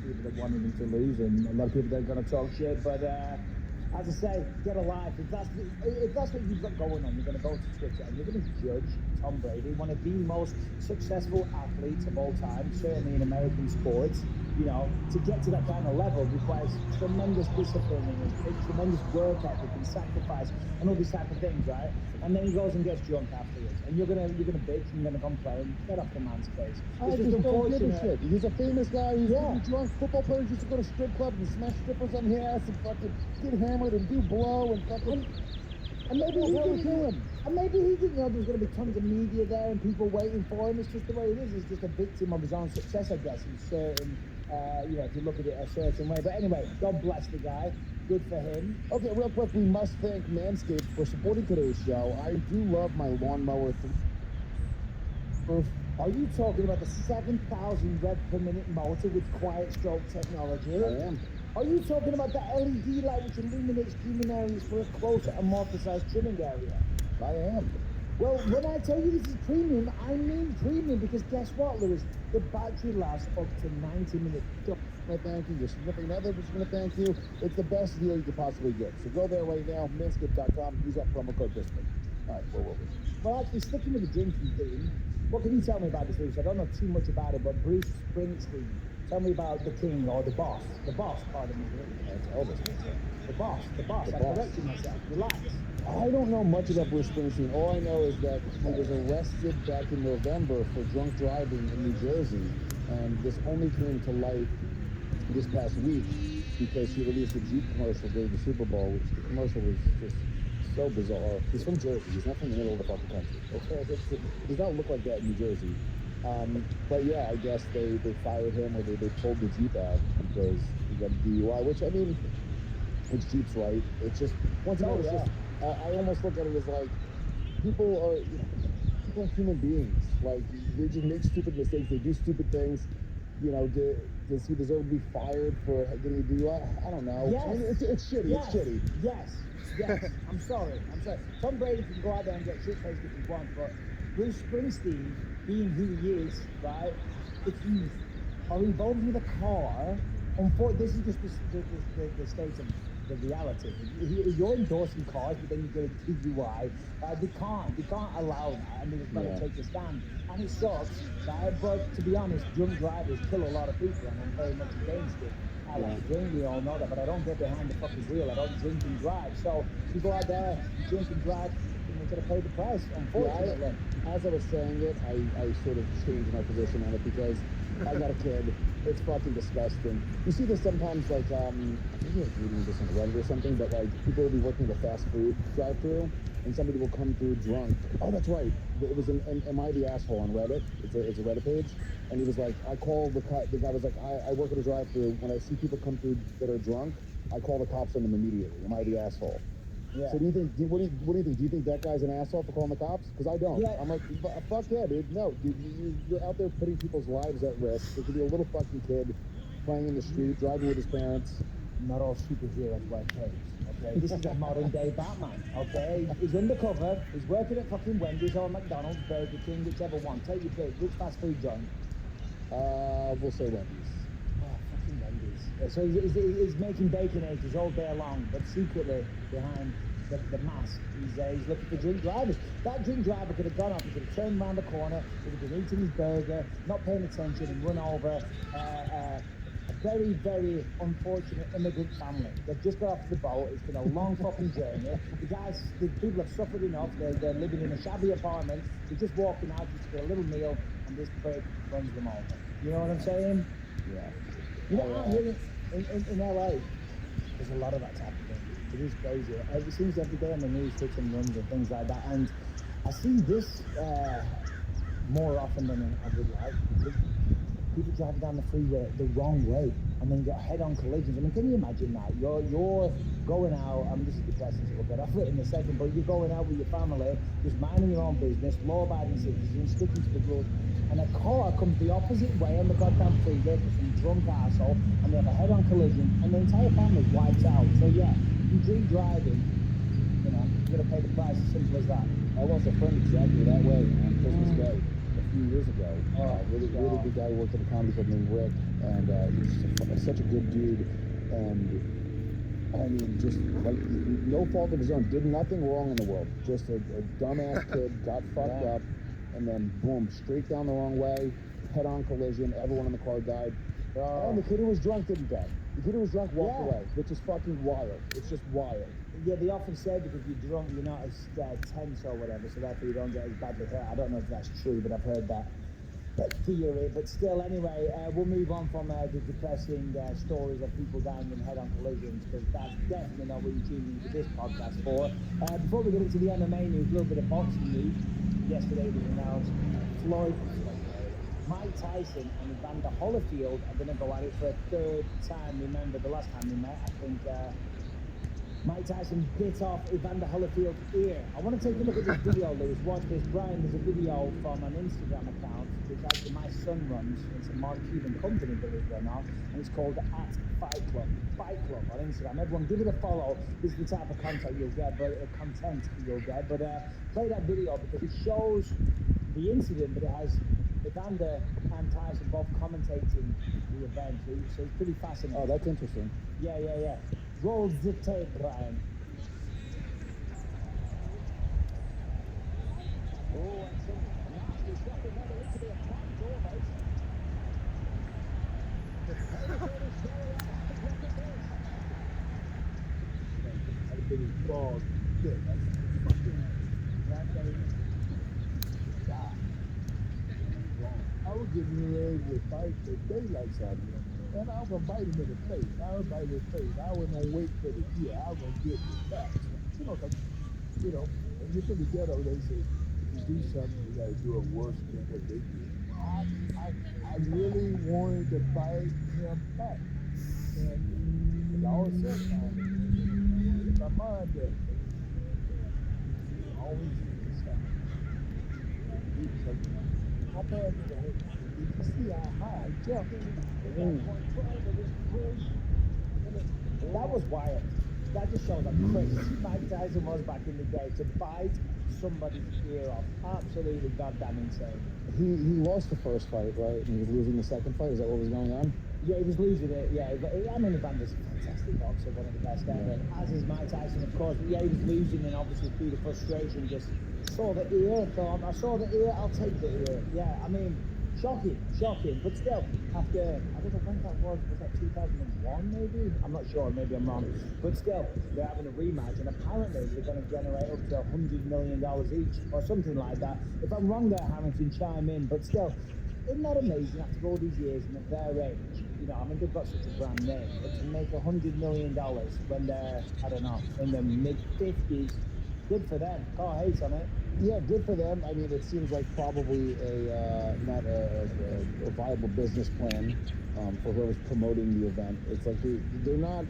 people that wanted him to lose, and a lot of people that are going to talk shit. But as I say, get a life. If that's what you've got going on, you're going to go to Twitter and you're going to judge Tom Brady, one of the most successful athletes of all time, certainly in American sports. You know, to get to that kind of level requires tremendous discipline and tremendous work ethic and sacrifice and all these type of things, right? And then he goes and gets drunk afterwards, and you're gonna bitch and you're gonna complain. Get off the man's case. I just don't give a shit. He's a famous guy. He's drunk. Football players used to go to strip clubs and smash strippers on the ass and fucking get hammered and do blow and fucking. And maybe he didn't know there was going to be tons of media there and people waiting for him. It's just the way it is. He's just a victim of his own success, I guess, in certain, you know, if you look at it a certain way. But anyway, God bless the guy. Good for him. Okay, real quick, we must thank Manscaped for supporting today's show. I do love my lawnmower. Are you talking about the 7,000 rev per minute motor with quiet stroke technology? I am. Are you talking about the LED light which illuminates grooming areas for a closer and more precise trimming area? I am. Well, when I tell you this is premium, I mean premium, because guess what, Lewis? The battery lasts up to 90 minutes. Thank you. Your significant other is going to thank you. It's the best deal you could possibly get. So go there right now, manscaped.com, use that promo code BISCUIT. All right, where were we? Well, actually, sticking with the drinking theme, what can you tell me about this, Lewis? I don't know too much about it, but Bruce Springsteen. Tell me about the king or the boss. The boss, pardon me. That's Elvis. The boss. I corrected myself. Relax. I don't know much about Bruce Springsteen. All I know is that he was arrested back in November for drunk driving in New Jersey, and this only came to light this past week because he released a Jeep commercial during the Super Bowl, which the commercial was just so bizarre. He's from Jersey. He's not from the middle of the fucking country. It does not look like that in New Jersey. But yeah, I guess they fired him, or they pulled the Jeep out because he got a DUI, which, I mean, it's Jeep's right. It's just, once again, it's just, I almost look at it as like, people are human beings. Like, they just make stupid mistakes. They do stupid things. You know, does he deserve to be fired for getting a DUI? I don't know. Yes. I mean, it's shitty. Yes. It's shitty. Yes. I'm sorry. Tom Brady can go out there and get shit-faced if he wants, but Bruce Springsteen, being who he is, right, if you are involved with a car, unfortunately, this is just the state of the reality. You're endorsing cars, but then you get a DUI. They can't allow that. I mean, it's got to take a stand. And it sucks, right? But to be honest, drunk drivers kill a lot of people, and I'm very much against it. I like to drink, we all know that, but I don't get behind the fucking wheel. I don't drink and drive. So if you go out there, you drink and drive, you're going to pay the price, unfortunately. As I was saying it, I sort of changed my position on it because I got a kid. It's fucking disgusting. You see this sometimes, like, maybe I was reading this on Reddit or something, but like, people will be working at a fast food drive-thru, and somebody will come through drunk. Oh, that's right. It was Am I the Asshole on Reddit. It's a Reddit page. And he was like, the guy was like, I work at a drive-thru. When I see people come through that are drunk, I call the cops on them immediately. Am I the asshole? Yeah. So what do you think? Do you think that guy's an asshole for calling the cops? Because I don't. Yeah. I'm like, fuck yeah, dude. No, dude, you're out there putting people's lives at risk. There could be a little fucking kid playing in the street, driving with his parents. Not all superheroes wear capes, okay? This is a modern day Batman, okay? He's undercover, he's working at fucking Wendy's or McDonald's, Burger King, whichever one. Take your pick. Which fast food joint? We'll say Wendy's. Oh, fucking Wendy's. So he's making baconators all day long, but secretly behind the mask, he's looking for drink drivers. That drink driver could have gone off, he could have turned around the corner, he could have been eating his burger, not paying attention, and run over a very, very unfortunate immigrant family. They've just got off the boat. It's been a long fucking journey. The people have suffered enough. They're living in a shabby apartment. They're just walking out just to get a little meal, and this prick runs them over. You know what I'm saying? Yeah. You know, out here in LA, there's a lot of that type of thing. It is crazy. It seems every day on the news, hits and runs and things like that. And I see this more often than I would like. People driving down the freeway the wrong way, and then you get head-on collisions. I mean, can you imagine that? You're going out, this is depressing, so we'll get off it in a second, but you're going out with your family, just minding your own business, law-abiding citizens, sticking to the rules, and a car comes the opposite way on the goddamn freeway with some drunk arsehole, and they have a head-on collision, and the entire family's wiped out. So yeah, you drink driving, you know, you're gonna pay the price, as simple as that. I lost a friend exactly that way on Christmas Day. The few years ago. Really good guy who worked at a comedy club named Rick, and he was just such a good dude. And I mean, just like no fault of his own, did nothing wrong in the world. Just a dumbass kid, got fucked up, and then boom, straight down the wrong way, head-on collision. Everyone in the car died. And the kid who was drunk didn't die. The kid who was drunk walked away, which is fucking wild. It's just wild. Yeah, they often say because you're drunk, you're not as tense or whatever, so therefore you don't get as badly hurt. I don't know if that's true, but I've heard that theory. But still, anyway, we'll move on from the depressing stories of people dying in head-on collisions, because that's definitely not what you tuned into this podcast for. Before we get into the MMA news, a little bit of boxing news. Yesterday it was announced Mike Tyson and Evander Holyfield are going to go at it for a third time. Remember, the last time we met, I think Mike Tyson bit off Evander Holyfield's ear. I want to take a look at this video, Lewis. Watch this. Brian, there's a video from an Instagram account, which actually my son runs. It's a Mark Cuban company, believe it or not, and it's called @Fight Club. Fight Club on Instagram. Everyone, give it a follow. This is the type of content you'll get, but play that video because it shows the incident, but it has Evander and Tyson both commentating the event, so it's pretty fascinating. Oh, that's interesting. Yeah. Roll the tape, Brian. Oh, and some nasty stuff. Another into the attack, almost. Had a bit of ball. Yeah, that's fucking. I was getting ready to fight the daylights out of him. And I was going to bite him in the face. I was biting his face. I was going to wait for the I was going to get the back. Because, when you're from the ghetto, they say, if you do something, you got to do it worse than what they did. I really wanted to bite him back. And all of a sudden, in my mind, that always how bad did it hurt? Did you see how high I jumped? That was wild. That just shows how crazy Mike Tyson was back in the day to bite somebody's ear off. Absolutely goddamn insane. He lost the first fight, right? And he was losing the second fight. Is that what was going on? Yeah, he was losing it. Yeah, I mean, Evander's a fantastic boxer, one of the best ever. As is Mike Tyson, of course. But yeah, he was losing, and obviously through the frustration, just saw the ear. Thought, I saw the ear. I'll take the ear. Yeah, I mean, shocking. But still, after I don't know when that was that 2001 maybe? I'm not sure. Maybe I'm wrong. But still, they're having a rematch, and apparently they're going to generate up to $100 million each, or something like that. If I'm wrong there, Hamilton, chime in. But still, isn't that amazing after all these years and at their age? I mean, they've got such a brand name, but to make $100 million when they're, I don't know, in their mid-50s, good for them. Can't hate on it. Yeah, good for them. I mean, it seems like probably not a viable business plan for whoever's promoting the event. It's like they're not.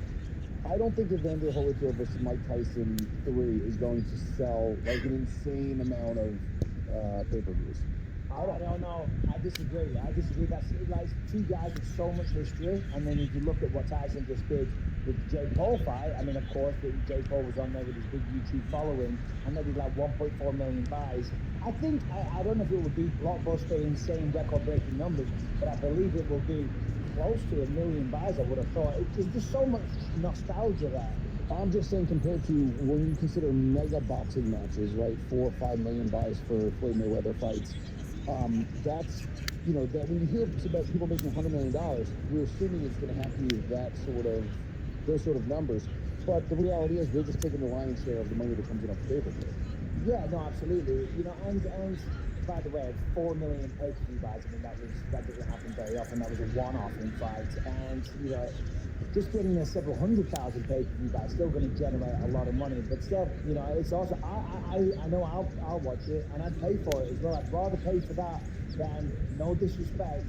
I don't think Evander Holyfield versus Mike Tyson 3 is going to sell like an insane amount of pay-per-views. I don't know. I disagree. That's like two guys with so much history, and then if you look at what Tyson just did with the Jake Paul fight, I mean, of course, Jake Paul was on there with his big YouTube following, and they did like 1.4 million buys. I think, I don't know if it would be blockbuster, insane, record-breaking numbers, but I believe it will be close to 1 million buys, I would have thought. There's just so much nostalgia there. I'm just saying, compared to when you consider mega boxing matches, right, 4 or 5 million buys for Floyd Mayweather fights, that's, that when you hear about people making $100 million, we're assuming it's going to have to be those sort of numbers. But the reality is they're just taking the lion's share of the money that comes in off the pay-per-view. Yeah, no, absolutely. And by the way, 4 million pay-per-view buys, I mean, that doesn't happen very often. That was a one-off in fight. And, just getting a several 100,000 pay-per-view buys still going to generate a lot of money. But still, it's also, I know I'll watch it, and I'd pay for it as well. I'd rather pay for that than, no disrespect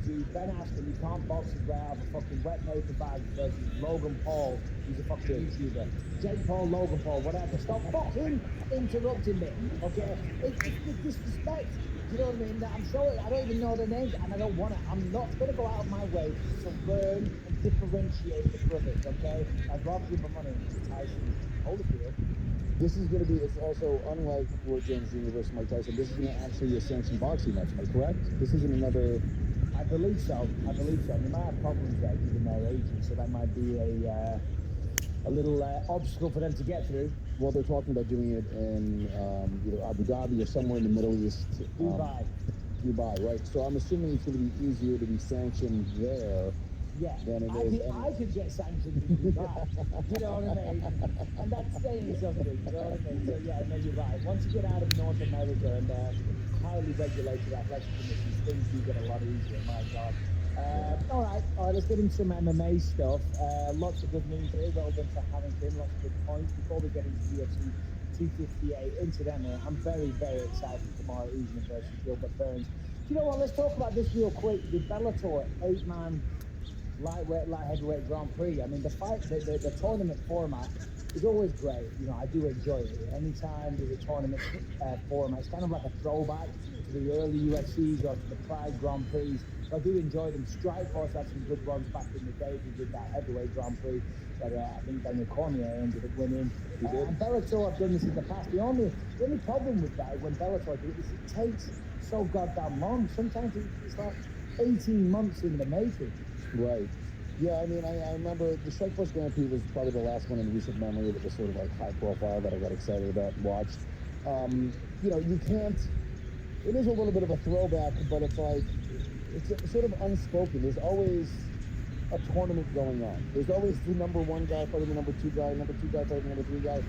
to Ben Askren, who can't box his way out of a fucking wet paper bag, versus Logan Paul, who's a fucking YouTuber. Jake Paul, Logan Paul, whatever. Stop fucking interrupting me, okay? It's disrespect. You know what I mean? I'm sorry, I don't even know their names, and I don't want to. I'm not going to go out of my way to learn and differentiate the brothers, okay? I'd rather give my money to Tyson Holyfield This is going to be, it's also unlike Roy Jones Jr. versus Mike Tyson. This is going to actually be a sanctioned boxing match. Am I correct? This isn't another. I believe so. I believe so. And they might have problems there given their ages, so that might be a little obstacle for them to get through. Well, they're talking about doing it in either Abu Dhabi or somewhere in the Middle East. Dubai. Dubai, right? So I'm assuming it's going to be easier to be sanctioned there. Yeah, than it is. I could get sanctioned in Dubai. You know what I mean? And that's saying something. You know what I mean? So yeah, no, you're right. Once you get out of North America and highly regulated athletic commissions, things do get a lot easier. My God. All right, let's get into some MMA stuff. Lots of good news here. Well done to Harrington. Lots of good points. Before we get into UFC 258, incidentally, I'm very, very excited for Kamaru Usman versus Gilbert Burns. Do you know what? Let's talk about this real quick. The Bellator 8-man lightweight, light heavyweight Grand Prix. I mean, the tournament format is always great. You know, I do enjoy it. Anytime there's a tournament format, it's kind of like a throwback to the early UFCs or to the Pride Grand Prix. So I do enjoy them. Strikeforce had some good ones back in the day. We did that heavyweight Grand Prix that I think Daniel Cormier ended up winning. And Bellator have done this in the past. The only problem with that, when Bellator do it, is it takes so goddamn long. Sometimes it's like 18 months in the making. Right. Yeah, I mean, I remember the Strikeforce Grand Prix was probably the last one in recent memory that was sort of like high profile that I got excited about and watched. You know, you can't, it is a little bit of a throwback, but it's like, it's sort of unspoken. There's always a tournament going on. There's always the number one guy fighting the number two guy fighting the number three guy.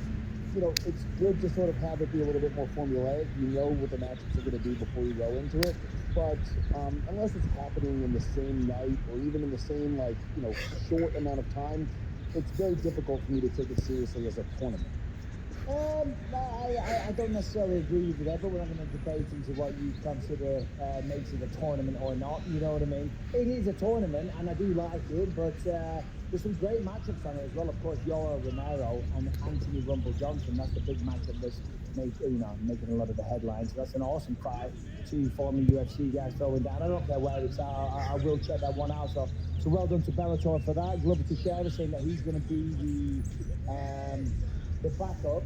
You know, it's good to sort of have it be a little bit more formulaic. You know what the matchups are going to be before you go into it. But unless it's happening in the same night or even in the same, like, you know, short amount of time, it's very difficult for me to take it seriously as a tournament. I don't necessarily agree with you there, but we're not going to debate into what you consider makes it a tournament or not. You know what I mean? It is a tournament, and I do like it, but there's some great matchups on it as well. Of course, Yoel Romero and Anthony Rumble Johnson. That's the big matchup that's making a lot of the headlines. So that's an awesome fight. Two former UFC guys throwing down. I don't care where it's at. I will check that one out. So well done to Bellator for that. Glover Teixeira saying that he's going to be the backup.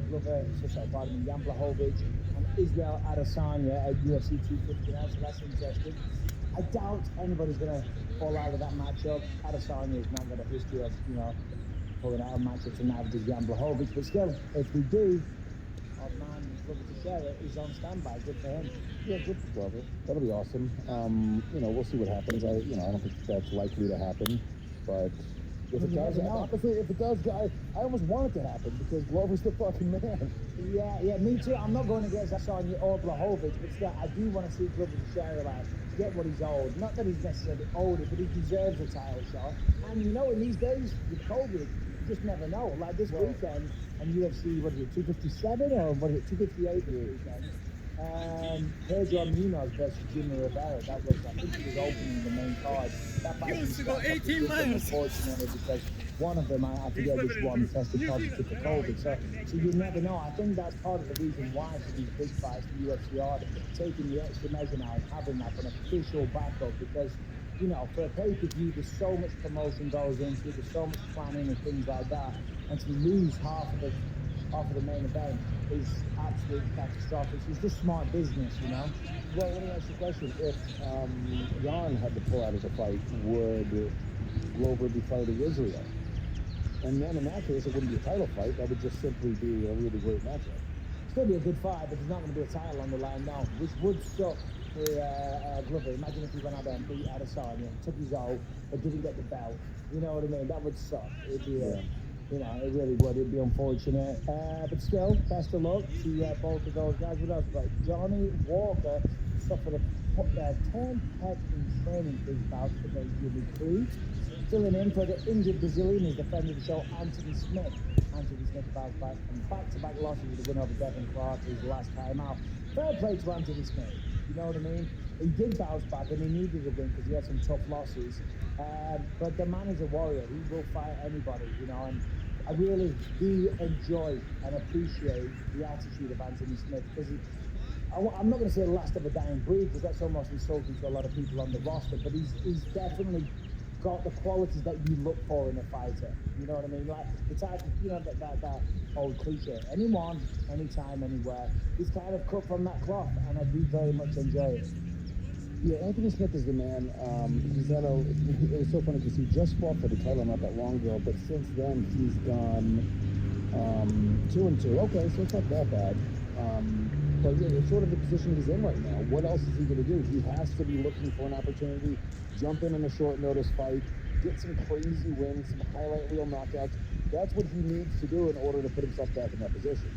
Glover, pardon me, Jan Blachowicz and Israel Adesanya at UFC 259. So that's interesting. I doubt anybody's going to fall out of that matchup. Adesanya has not got a history of, you know, pulling out of matchups and that with Jan Blachowicz. But still, if we do, our man Glover Teixeira is on standby. Good for him. Yeah, good for Glover. That'll be awesome. You know, we'll see what happens. I don't think that's likely to happen, but if it does, honestly, if it does, I almost want it to happen because Glover's the fucking man. Yeah, me too. I'm not going against Adesanya or Blachowicz, but still, I do want to see Glover Teixeira like get what he's owed. Not that he's necessarily owed it, but he deserves a title shot. And you know, in these days with COVID, you just never know. Like this weekend on UFC, what is it, 257 or what is it, 258 this weekend? Pedro Munoz versus Jimmy Rivera. That was, I think, he was opening the main card. That fight used to go 18 miles. Unfortunately, because one of them, I forget which one, tested positive for COVID. So you never know. I think that's part of the reason why for these big fights, the UFC are taking the extra measure now and having that an official backup because, you know, for a pay-per-view, there's so much promotion goes into it, there's so much planning and things like that, and to lose half of the main event is absolutely catastrophic. It's just smart business, you know. Well, let me ask you a question. If Jan had to pull out of the fight, would Glover be fighting Israel? And then in that case, it wouldn't be a title fight. That would just simply be a really great matchup. Still be a good fight, but there's not going to be a title on the line now, which would suck for Glover. Imagine if he went out there and beat Adesanya, took his oath, but didn't get the belt. You know what I mean? That would suck. It'd be you know, it really would. It'd be unfortunate. But still, best of luck to both of those guys. What else? But Johnny Walker suffered a torn pec in training for his bout against Jimmy Cruz. Filling in for the injured Brazilian is the friend of the show, Anthony Smith. Anthony Smith bounced back from back-to-back losses with the win over Devin Clark his last time out. Fair play to Anthony Smith. You know what I mean? He did bounce back and he needed a win because he had some tough losses. But the man is a warrior. He will fight anybody, you know. And I really do enjoy and appreciate the attitude of Anthony Smith because I'm not going to say the last of a dying breed because that's almost insulting to a lot of people on the roster, but he's definitely got the qualities that you look for in a fighter. You know what I mean? Like the type of, that old cliche. Anyone, anytime, anywhere. He's kind of cut from that cloth, and I do very much enjoy it. Yeah, Anthony Smith is the man. He's had a. It was so funny because he just fought for the title not that long ago, but since then he's gone 2-2. Okay, so it's not that bad. But yeah, it's sort of the position he's in right now. What else is he going to do? He has to be looking for an opportunity, jump in a short notice fight, get some crazy wins, some highlight reel knockouts. That's what he needs to do in order to put himself back in that position.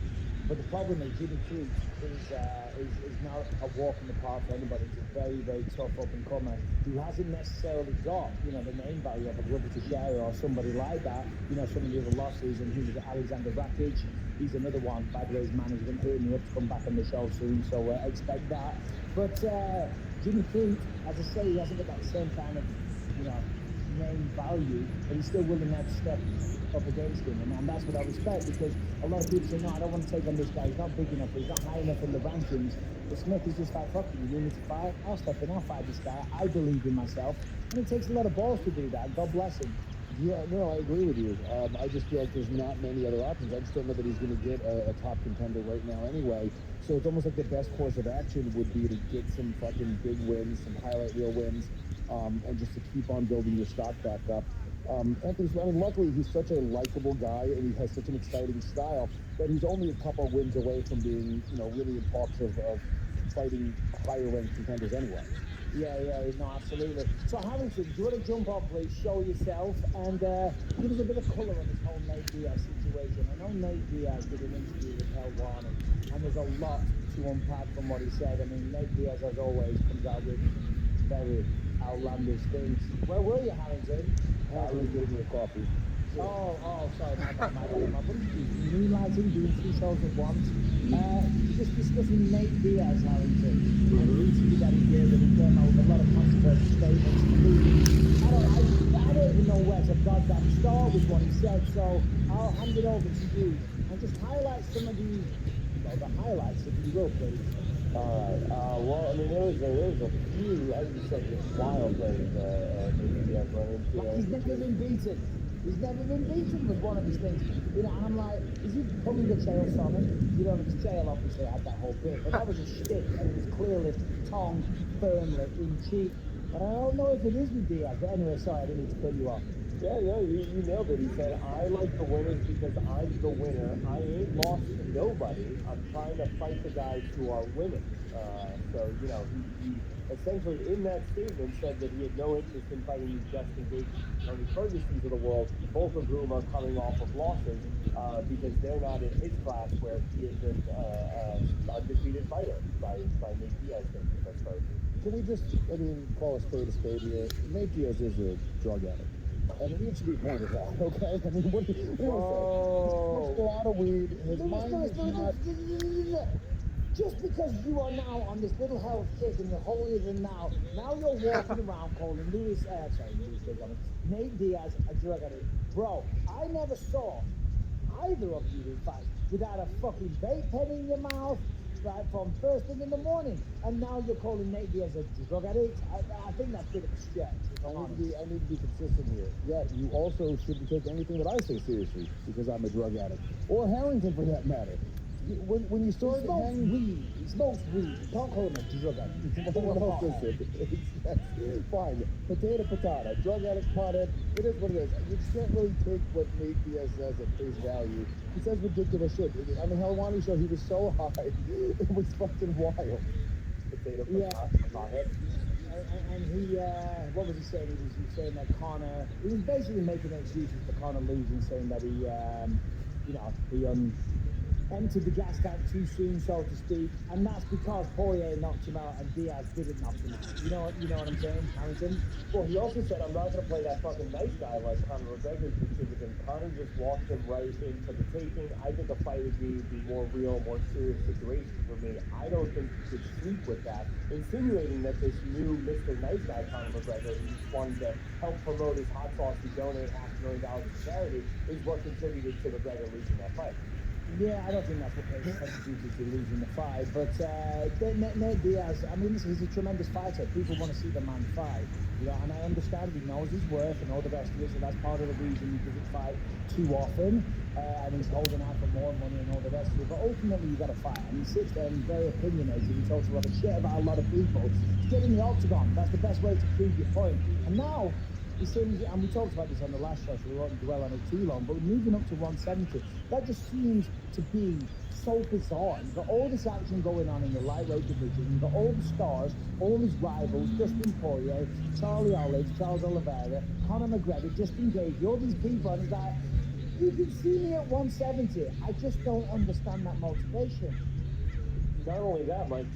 But the problem is Jimmy Crute is not a walk in the park for anybody. He's a very, very tough up and comer who hasn't necessarily got, the name value of a Glover Teixeira or somebody like that. Some of the other losses, and he was Alexander Rakic. He's another one. By the way, his management hitting me up to come back on the show soon, so expect that. But Jimmy Crute, as I say, he hasn't got that same kind of, name value, but he's still willing now to step up against him, and that's what I respect, because a lot of people say, no, I don't want to take on this guy, he's not big enough, he's not high enough in the rankings. But Smith is just like, fuck you, you need me to fight, I'll step in, I'll fight this guy, I believe in myself, and it takes a lot of balls to do that. God bless him. Yeah, no, I agree with you. I just feel like there's not many other options. I just don't know that he's going to get a top contender right now anyway. So it's almost like the best course of action would be to get some fucking big wins, some highlight reel wins, and just to keep on building your stock back up. Anthony's, I mean, luckily he's such a likable guy and he has such an exciting style that he's only a couple wins away from being, really in talks of fighting higher ranked contenders anyway. Yeah, no, absolutely. So, Harrington, do you want to jump on, please? Show yourself and give us a bit of colour on this whole Nate Diaz situation. I know Nate Diaz did an interview with Hell Warning, and there's a lot to unpack from what he said. I mean, Nate Diaz, as always, comes out with very outlandish things. Where were you, Harrington? Harry gave me a coffee. Sorry, my bad. What are you doing? Moonlighting, doing two shows at once. Just discussing Nate Diaz, Harrington, and the interview that he did, and he came out with a lot of controversial statements, including, I don't even know where to goddamn start with what he said, so I'll hand it over to you, and just highlight some of the highlights, if you will, please. All right. Well, I mean, there was a few, as you said, just wild things maybe Diaz run into. Like he's never been beaten. He's never been beaten was one of his things. And I'm like, is he pulling the chael from him? His chael obviously had that whole bit, but that was a shtick, and it was clearly tongue firmly in cheek. But I don't know if it is with Diaz. But anyway, sorry, I didn't need to cut you off. Yeah, you nailed it. He said, I like the winners because I'm the winner. I ain't lost to nobody. I'm trying to fight the guys who are winning. So, he essentially in that statement said that he had no interest in fighting these Justin Gates, Tony Fergusons of the world, both of whom are coming off of losses because they're not in his class where he is an undefeated fighter by Nate Diaz standards, I suppose. Can we just, call a spade here? Nate Diaz is a drug addict. And it needs to be pointed out, okay? I mean, what do you say? He smokes a lot of weed. His mind is not... Just because you are now on this little health kick and you're holier than now you're walking around calling Nate Diaz a drug addict. Bro, I never saw either of you, in fact, without a fucking vape pen in your mouth, right, from first thing in the morning, and now you're calling Nate Diaz a drug addict. I think that's a bit of a stretch. I need to be consistent here. Yeah, you also shouldn't take anything that I say seriously because I'm a drug addict, or Harrington for that matter. When you start hanging... He smokes weed. You can't call him a drug addict. What else is it? Fine. Potato. Drug addict, pothead. It is what it is. You just can't really take what Nate Diaz says at face value. He says ridiculous shit. On the Helwani show, he was so high. It was fucking wild. Potato, pothead. And he, what was he saying? He was saying that Conor, he was basically making excuses for Conor losing, saying that he emptied the gas tank too soon, so to speak, and that's because Poirier knocked him out and Diaz didn't knock him out. You know what I'm saying, Harrington? Well, he also said, I'm not going to play that fucking nice guy like Conor McGregor did with him. Conor just walked him right into the taking. I think a fight would be more real, more serious situation for me. I don't think you could sleep with that, insinuating that this new Mr. Nice Guy, Conor McGregor, who just wanted to help promote his hot sauce and donate $500,000 to charity, is what contributed to McGregor losing that fight. Yeah, I don't think that's what contributed to losing the fight. But Nate Diaz, I mean, listen, he's a tremendous fighter. People want to see the man fight, and I understand he knows his worth and all the rest of it. So that's part of the reason he doesn't fight too often, and he's holding out for more money and all the rest of it. But ultimately, you got to fight. And he sits there and he's very opinionated. He talks a lot of shit about a lot of people. Get in the octagon. That's the best way to prove your point. And now he seems, and we talked about this on the last show, so we won't dwell on it too long, but moving up to 170, that just seems to be so bizarre. You've got all this action going on in the lightweight division. You've got all the stars, all his rivals, Dustin Poirier, Charlie Olives, Charles Oliveira, Conor McGregor, Justin Gaethje, all these people, and it's like, you can see me at 170. I just don't understand that motivation. Not only that, Mike,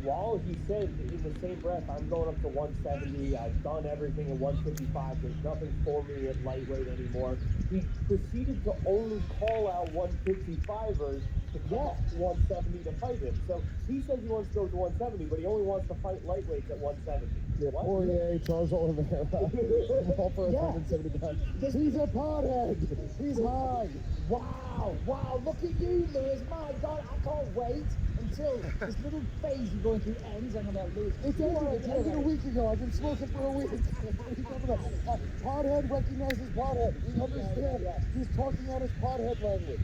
while he said in the same breath, I'm going up to 170, I've done everything at 155, there's nothing for me at lightweight anymore, he proceeded to only call out 155ers to come up to 170 to fight him. So he says he wants to go to 170, but he only wants to fight lightweights at 170. Yeah, What? Poirier, Charles Oliveira, all for 170 pounds. He's a pothead. He's high. Wow, look at you, Lewis. My God, I can't wait until this little phase you're going through ends. I'm going to lose. It's ended a week ago. I've been smoking for a week. What are you talking about? Pothead recognizes pothead. We understand. He's talking out his pothead language.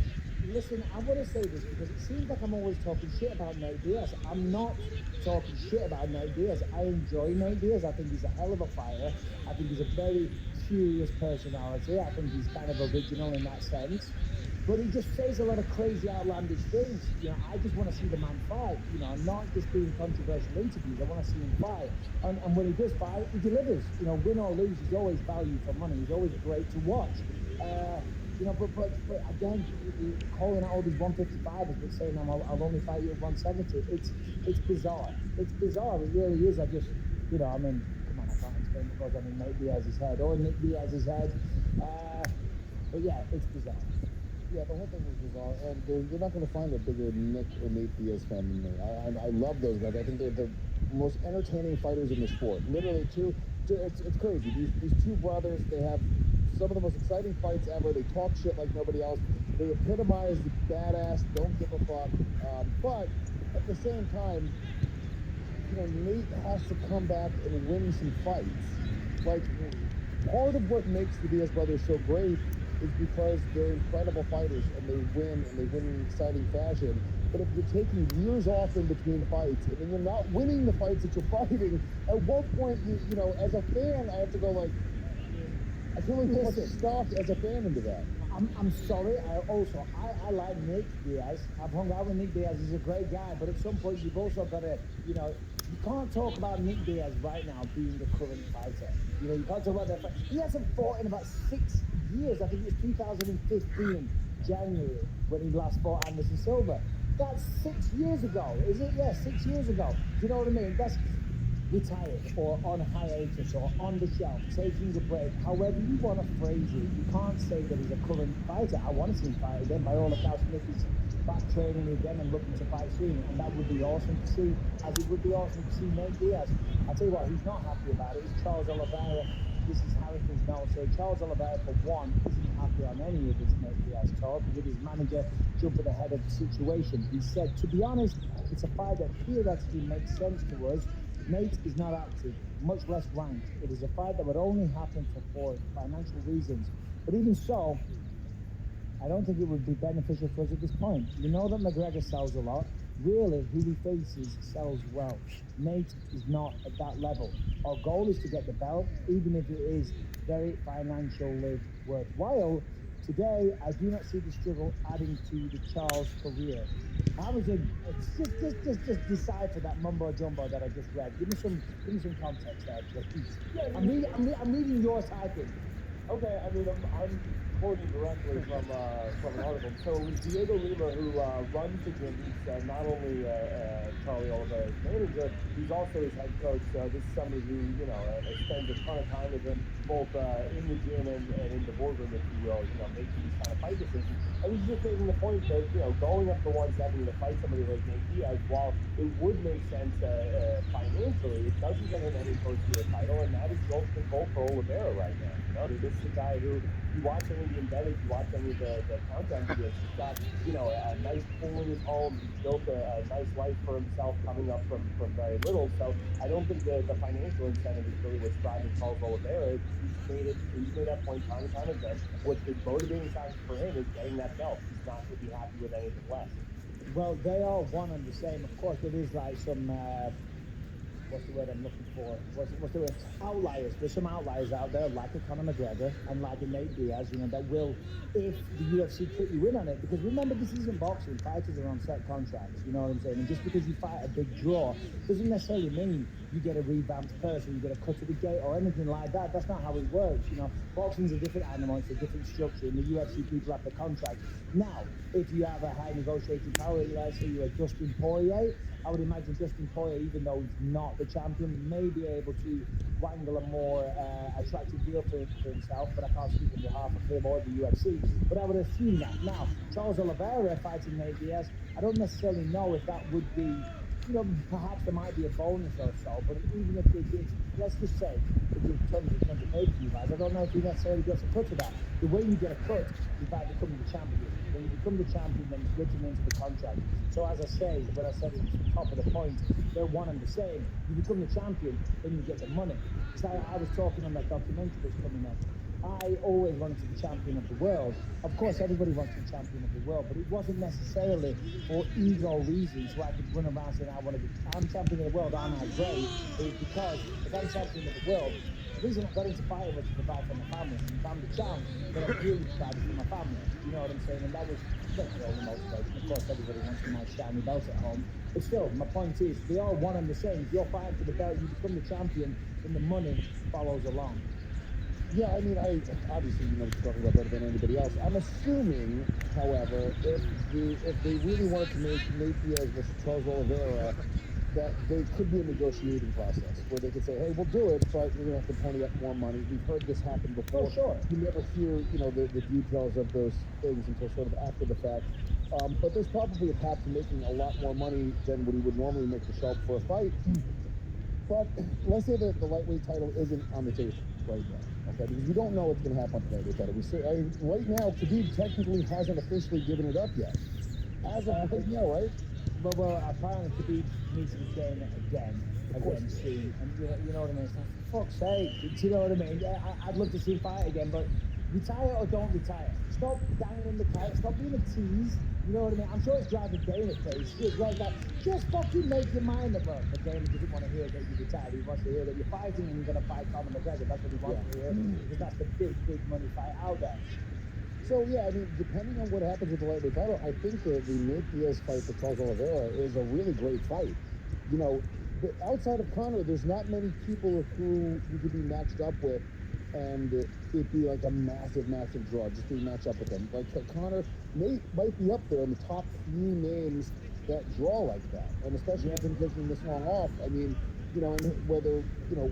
Listen, I want to say this because it seems like I'm always talking shit about Nate Diaz. I'm not talking shit about Nate Diaz. I enjoy Nate Diaz. I think he's a hell of a fighter. I think he's a very curious personality. I think he's kind of original in that sense. But he just says a lot of crazy, outlandish things. I just want to see the man fight. Not just doing controversial interviews. I want to see him fight. And when he does fight, he delivers. Win or lose, he's always valued for money. He's always great to watch. But again, calling out all these 155ers, but saying I'll only fight you at 170. It's bizarre. It's bizarre. It really is. Come on, I can't explain what goes on in Nate Diaz's head or Nick Diaz's head. But yeah, it's bizarre. Yeah, the whole thing is bizarre, and you're not going to find a bigger Nick or Nate Diaz fan than me. I love those guys. I think they're the most entertaining fighters in the sport. Literally, it's crazy. These two brothers, they have some of the most exciting fights ever. They talk shit like nobody else. They epitomize the badass, don't give a fuck. But at the same time, Nate has to come back and win some fights. Like, part of what makes the Diaz brothers so great is because they're incredible fighters and they win in exciting fashion. But if you're taking years off in between fights and then you're not winning the fights that you're fighting, at what point, as a fan, I have to go like, I feel like put stock as a fan into that. I'm sorry. I like Nick Diaz. I've hung out with Nick Diaz. He's a great guy. But at some point, you've also got to, you can't talk about Nick Diaz right now being the current fighter. You can't talk about that fight. He hasn't fought in about 6 years. I think it was 2015, January, when he last fought Anderson Silva. That's 6 years ago, is it? Yeah, 6 years ago. Do you know what I mean? That's retired or on hiatus or on the shelf, taking a break, however you want to phrase it. You can't say that he's a current fighter. I want to see him fight again. By all accounts, Nick is back training again and looking to fight soon, and that would be awesome to see, as it would be awesome to see Nate Diaz. I'll tell you what, he's not happy about it. It's Charles Oliveira. This is Harrington's note. So Charles Oliveira, for one, isn't happy on any of this Nate Diaz talk, with his manager jumping ahead of the situation. He said, to be honest, it's a fight that theoretically makes sense to us. Nate is not active, much less ranked. It is a fight that would only happen for financial reasons. But even so, I don't think it would be beneficial for us at this point. We know that McGregor sells a lot. Really, who he faces sells well. Nate is not at that level. Our goal is to get the belt, even if it is very financially worthwhile. Today, I do not see the struggle adding to the Charles career. Harrison, just decipher that mumbo jumbo that I just read. Give me some context there, please. Yeah, I'm reading your typing. Okay, I'm quoting directly from an article. So it was Diego Lima who runs the gym. He's not only Charlie Oliveira's manager, he's also his head coach. So this is somebody who spends a ton of time with him, both in the gym and in the boardroom, if you will. Making these kind of fight decisions. And he's just making the point that going up to 170 to fight somebody like Nate Diaz, while it would make sense financially, it doesn't get him any closer to a title, and that is the ultimate goal for Oliveira right now. This is a guy who you watch any of the embedded, you watch any of the countdown videos, he's got, you know, a nice pool in his home. He's built a nice life for himself coming up from very little. So I don't think the financial incentive is really what's driving Charles Oliveira. He's made that point time and time again. What the motivating factor for him is getting that belt. He's not going to be happy with anything less. Well, they are one and the same. Of course, there is like some what's the word I'm looking for? What's the word? Outliers. There's some outliers out there, like a Conor McGregor and like a Nate Diaz, you know, that will, if the UFC put you in on it, because remember, this isn't boxing. Fighters are on set contracts, you know what I'm saying? And just because you fight a big draw doesn't necessarily mean you get a revamped person, you get a cut to the gate or anything like that. That's not how it works, you know. Boxing's a different animal, it's a different structure. In the UFC, people have the contract. Now, if you have a high negotiating power, let's say you're a Dustin Poirier, I would imagine Dustin Poirier, even though he's not the champion, may be able to wangle a more attractive deal for himself, but I can't speak on behalf of him or the UFC. But I would assume that. Now, Charles Oliveira fighting Nate Diaz, I don't necessarily know if that would be, you know, perhaps there might be a bonus or so, but even if they did, let's just say they give tons of pay for you guys, I don't know if he necessarily gets a cut of that. The way you get a cut is by becoming the champion. When you become the champion, then it's written into the contract. So as I say, what I said at the top of the point, they're one and the same. You become the champion, then you get the money. It's like I was talking on that documentary that's coming up. I always wanted to be champion of the world. Of course, everybody wants to be champion of the world, but it wasn't necessarily for ego reasons, so I could run around saying, I'm champion of the world, aren't I great? It was because if I'm champion of the world, the reason I got into fighting was to provide for my family. If I'm the champ, then I'm really providing for my family. You know what I'm saying? And that was the only motivation. Of course, everybody wants a nice shiny belt at home. But still, my point is, they are one and the same. If you're fighting for the belt, you become the champion, and the money follows along. Yeah, I mean, obviously, you know what you're talking about better than anybody else. I'm assuming, however, if they really wanted to make Nate Diaz versus Charles Oliveira, that there could be a negotiating process where they could say, hey, we'll do it, but you're going to have to pony up more money. We've heard this happen before. Oh, sure. You never hear, you know, the details of those things until sort of after the fact. But there's probably a path to making a lot more money than what he would normally make to show up for a fight. But let's say that the lightweight title isn't on the table right now, okay? Because we don't know what's going to happen with the lightweight title. Right now, Khabib technically hasn't officially given it up yet. As of right now, right? Well, apparently Khabib needs to be getting it again soon. And you know what I mean? It's like, for fuck's sake. Do you know what I mean? I'd love to see him fight again, but retire or don't retire. Stop dangling the carrot. Stop being a tease. You know what I mean? I'm sure it's driving Dana crazy as well. Like, just fucking make your mind up. But Dana doesn't want to hear that you retired. He wants to hear that you're fighting and you're going to fight Conor McGregor. That's what he wants to hear. Because that's the big money fight out there. So, yeah, I mean, depending on what happens with the lightweight title, I think the Nate Diaz fight for Charles Oliveira is a really great fight. You know, outside of Conor, there's not many people who you could be matched up with and it'd be like a massive draw just being matched up with them. Like Conor, Nate might be up there in the top few names that draw like that. And especially with him taking this long off, I mean, you know, and whether, you know,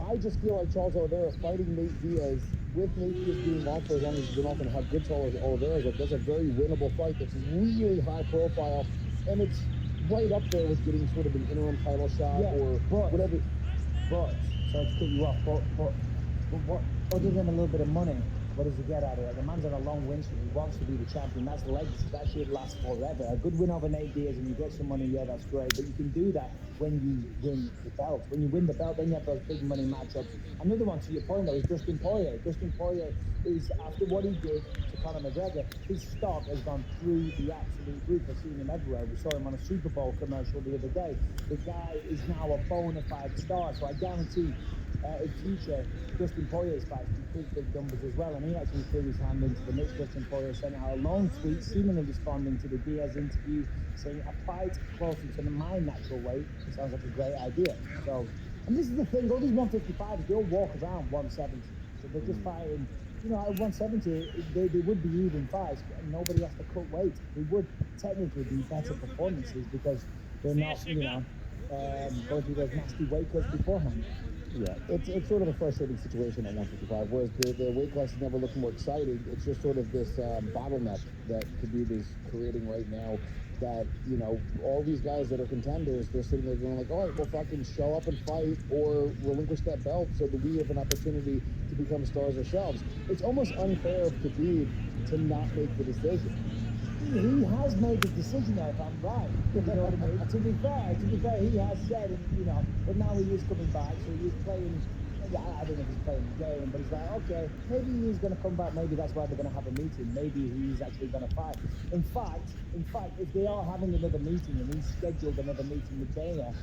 I just feel like Charles Oliveira fighting Nate Diaz with Nate Diaz being off for as long as he's been off and how good Charles Oliveira is, like, that's a very winnable fight that's really high profile, and it's right up there with getting sort of an interim title shot or whatever. But, sorry to cut you off, but what, other than a little bit of money, what does he get out of it? The man's on a long win streak. He wants to be the champion. That's the legacy. That should last forever. A good win over Nate Diaz and you get some money, yeah, that's great. But you can do that when you win the belt. When you win the belt, then you have those big money matchups. Another one, to your point, though, is Dustin Poirier. Dustin Poirier is, after what he did to Conor McGregor, his stock has gone through the absolute roof. I've seen him everywhere. We saw him on a Super Bowl commercial the other day. The guy is now a bona fide star. So I guarantee in future, Dustin Poirier's fights will be big numbers as well, and he actually threw his hand into the mix. Dustin Poirier sent out a long tweet, seemingly responding to the Diaz interview, saying a fight closer to my natural weight sounds like a great idea. So, and this is the thing, all these 155s, they all walk around 170, so they're just fighting, you know, at 170, they would be even fights, and nobody has to cut weight. They would technically be better performances because they're not, you know, going through those nasty weight cuts beforehand. Yeah, it's sort of a frustrating situation at 155, whereas the weight class has never looked more exciting. It's just sort of this bottleneck that Khabib is creating right now. that, you know, all these guys that are contenders, they're sitting there going like, all right, well, fucking show up and fight or relinquish that belt so that we have an opportunity to become stars ourselves. It's almost unfair of Khabib to not make the decision. He has made the decision there, if I'm right. You know what I mean? To be fair, he has said, and, you know, but now he is coming back, so he is playing. I don't know if he's playing the game, but he's like, okay, maybe he's going to come back. Maybe that's why they're going to have a meeting. Maybe he's actually going to fight. In fact, if they are having another meeting and he's scheduled another meeting with Dana,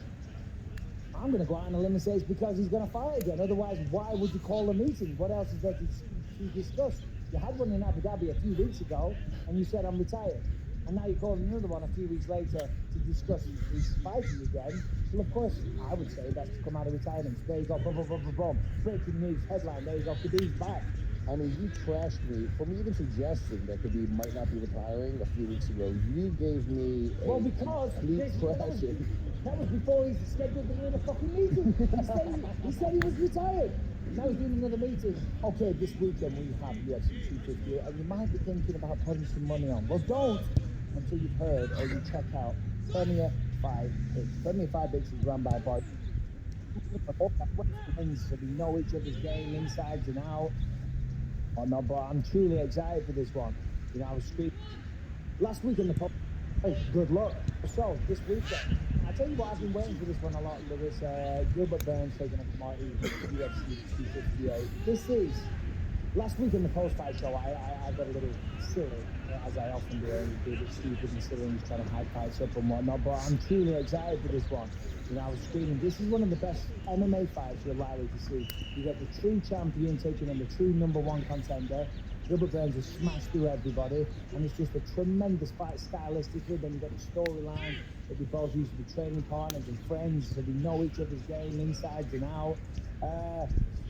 I'm going to go out on a limb and say it's because he's going to fight again. Otherwise, why would you call a meeting? What else is there to discuss? You had one in Abu Dhabi a few weeks ago, and you said, I'm retired. And now you're calling another one a few weeks later to discuss his fighting again. Well, of course, I would say that's to come out of retirement. There you go, boom, boom, boom, boom, boom. Breaking news, headline, there you go, Khabib's back. I mean, you trashed me for me even suggesting that Khabib might not be retiring a few weeks ago. You gave me a complete trashing. That was before he scheduled another fucking meeting. He said he was retired. Now he's doing another meeting. Okay, this weekend we have UFC 250, and you might be thinking about putting some money on. Well, don't until you've heard or you check out Premier 5 Picks. Premier 5 Picks is run by Bart. So we know each other's game insides and out. Oh no, but I'm truly excited for this one. You know, I was screaming last week in the pub. Hey, good luck. So this weekend, I tell you what, I've been waiting for this one a lot, Lewis. Gilbert Burns taking on Marty UFC 258. This is last week in the post-fight show. I got a little silly, as I often do. And do a bit stupid and silly and just trying to hype fights up and whatnot. But I'm truly excited for this one. You know, I was screaming, this is one of the best MMA fights you're likely to see. You get the true champion taking on the true #1 contender. Gilbert Burns has smashed through everybody, and it's just a tremendous fight stylistically. Then you got the storyline that we both used to be training partners and friends, so we know each other's game insides and out.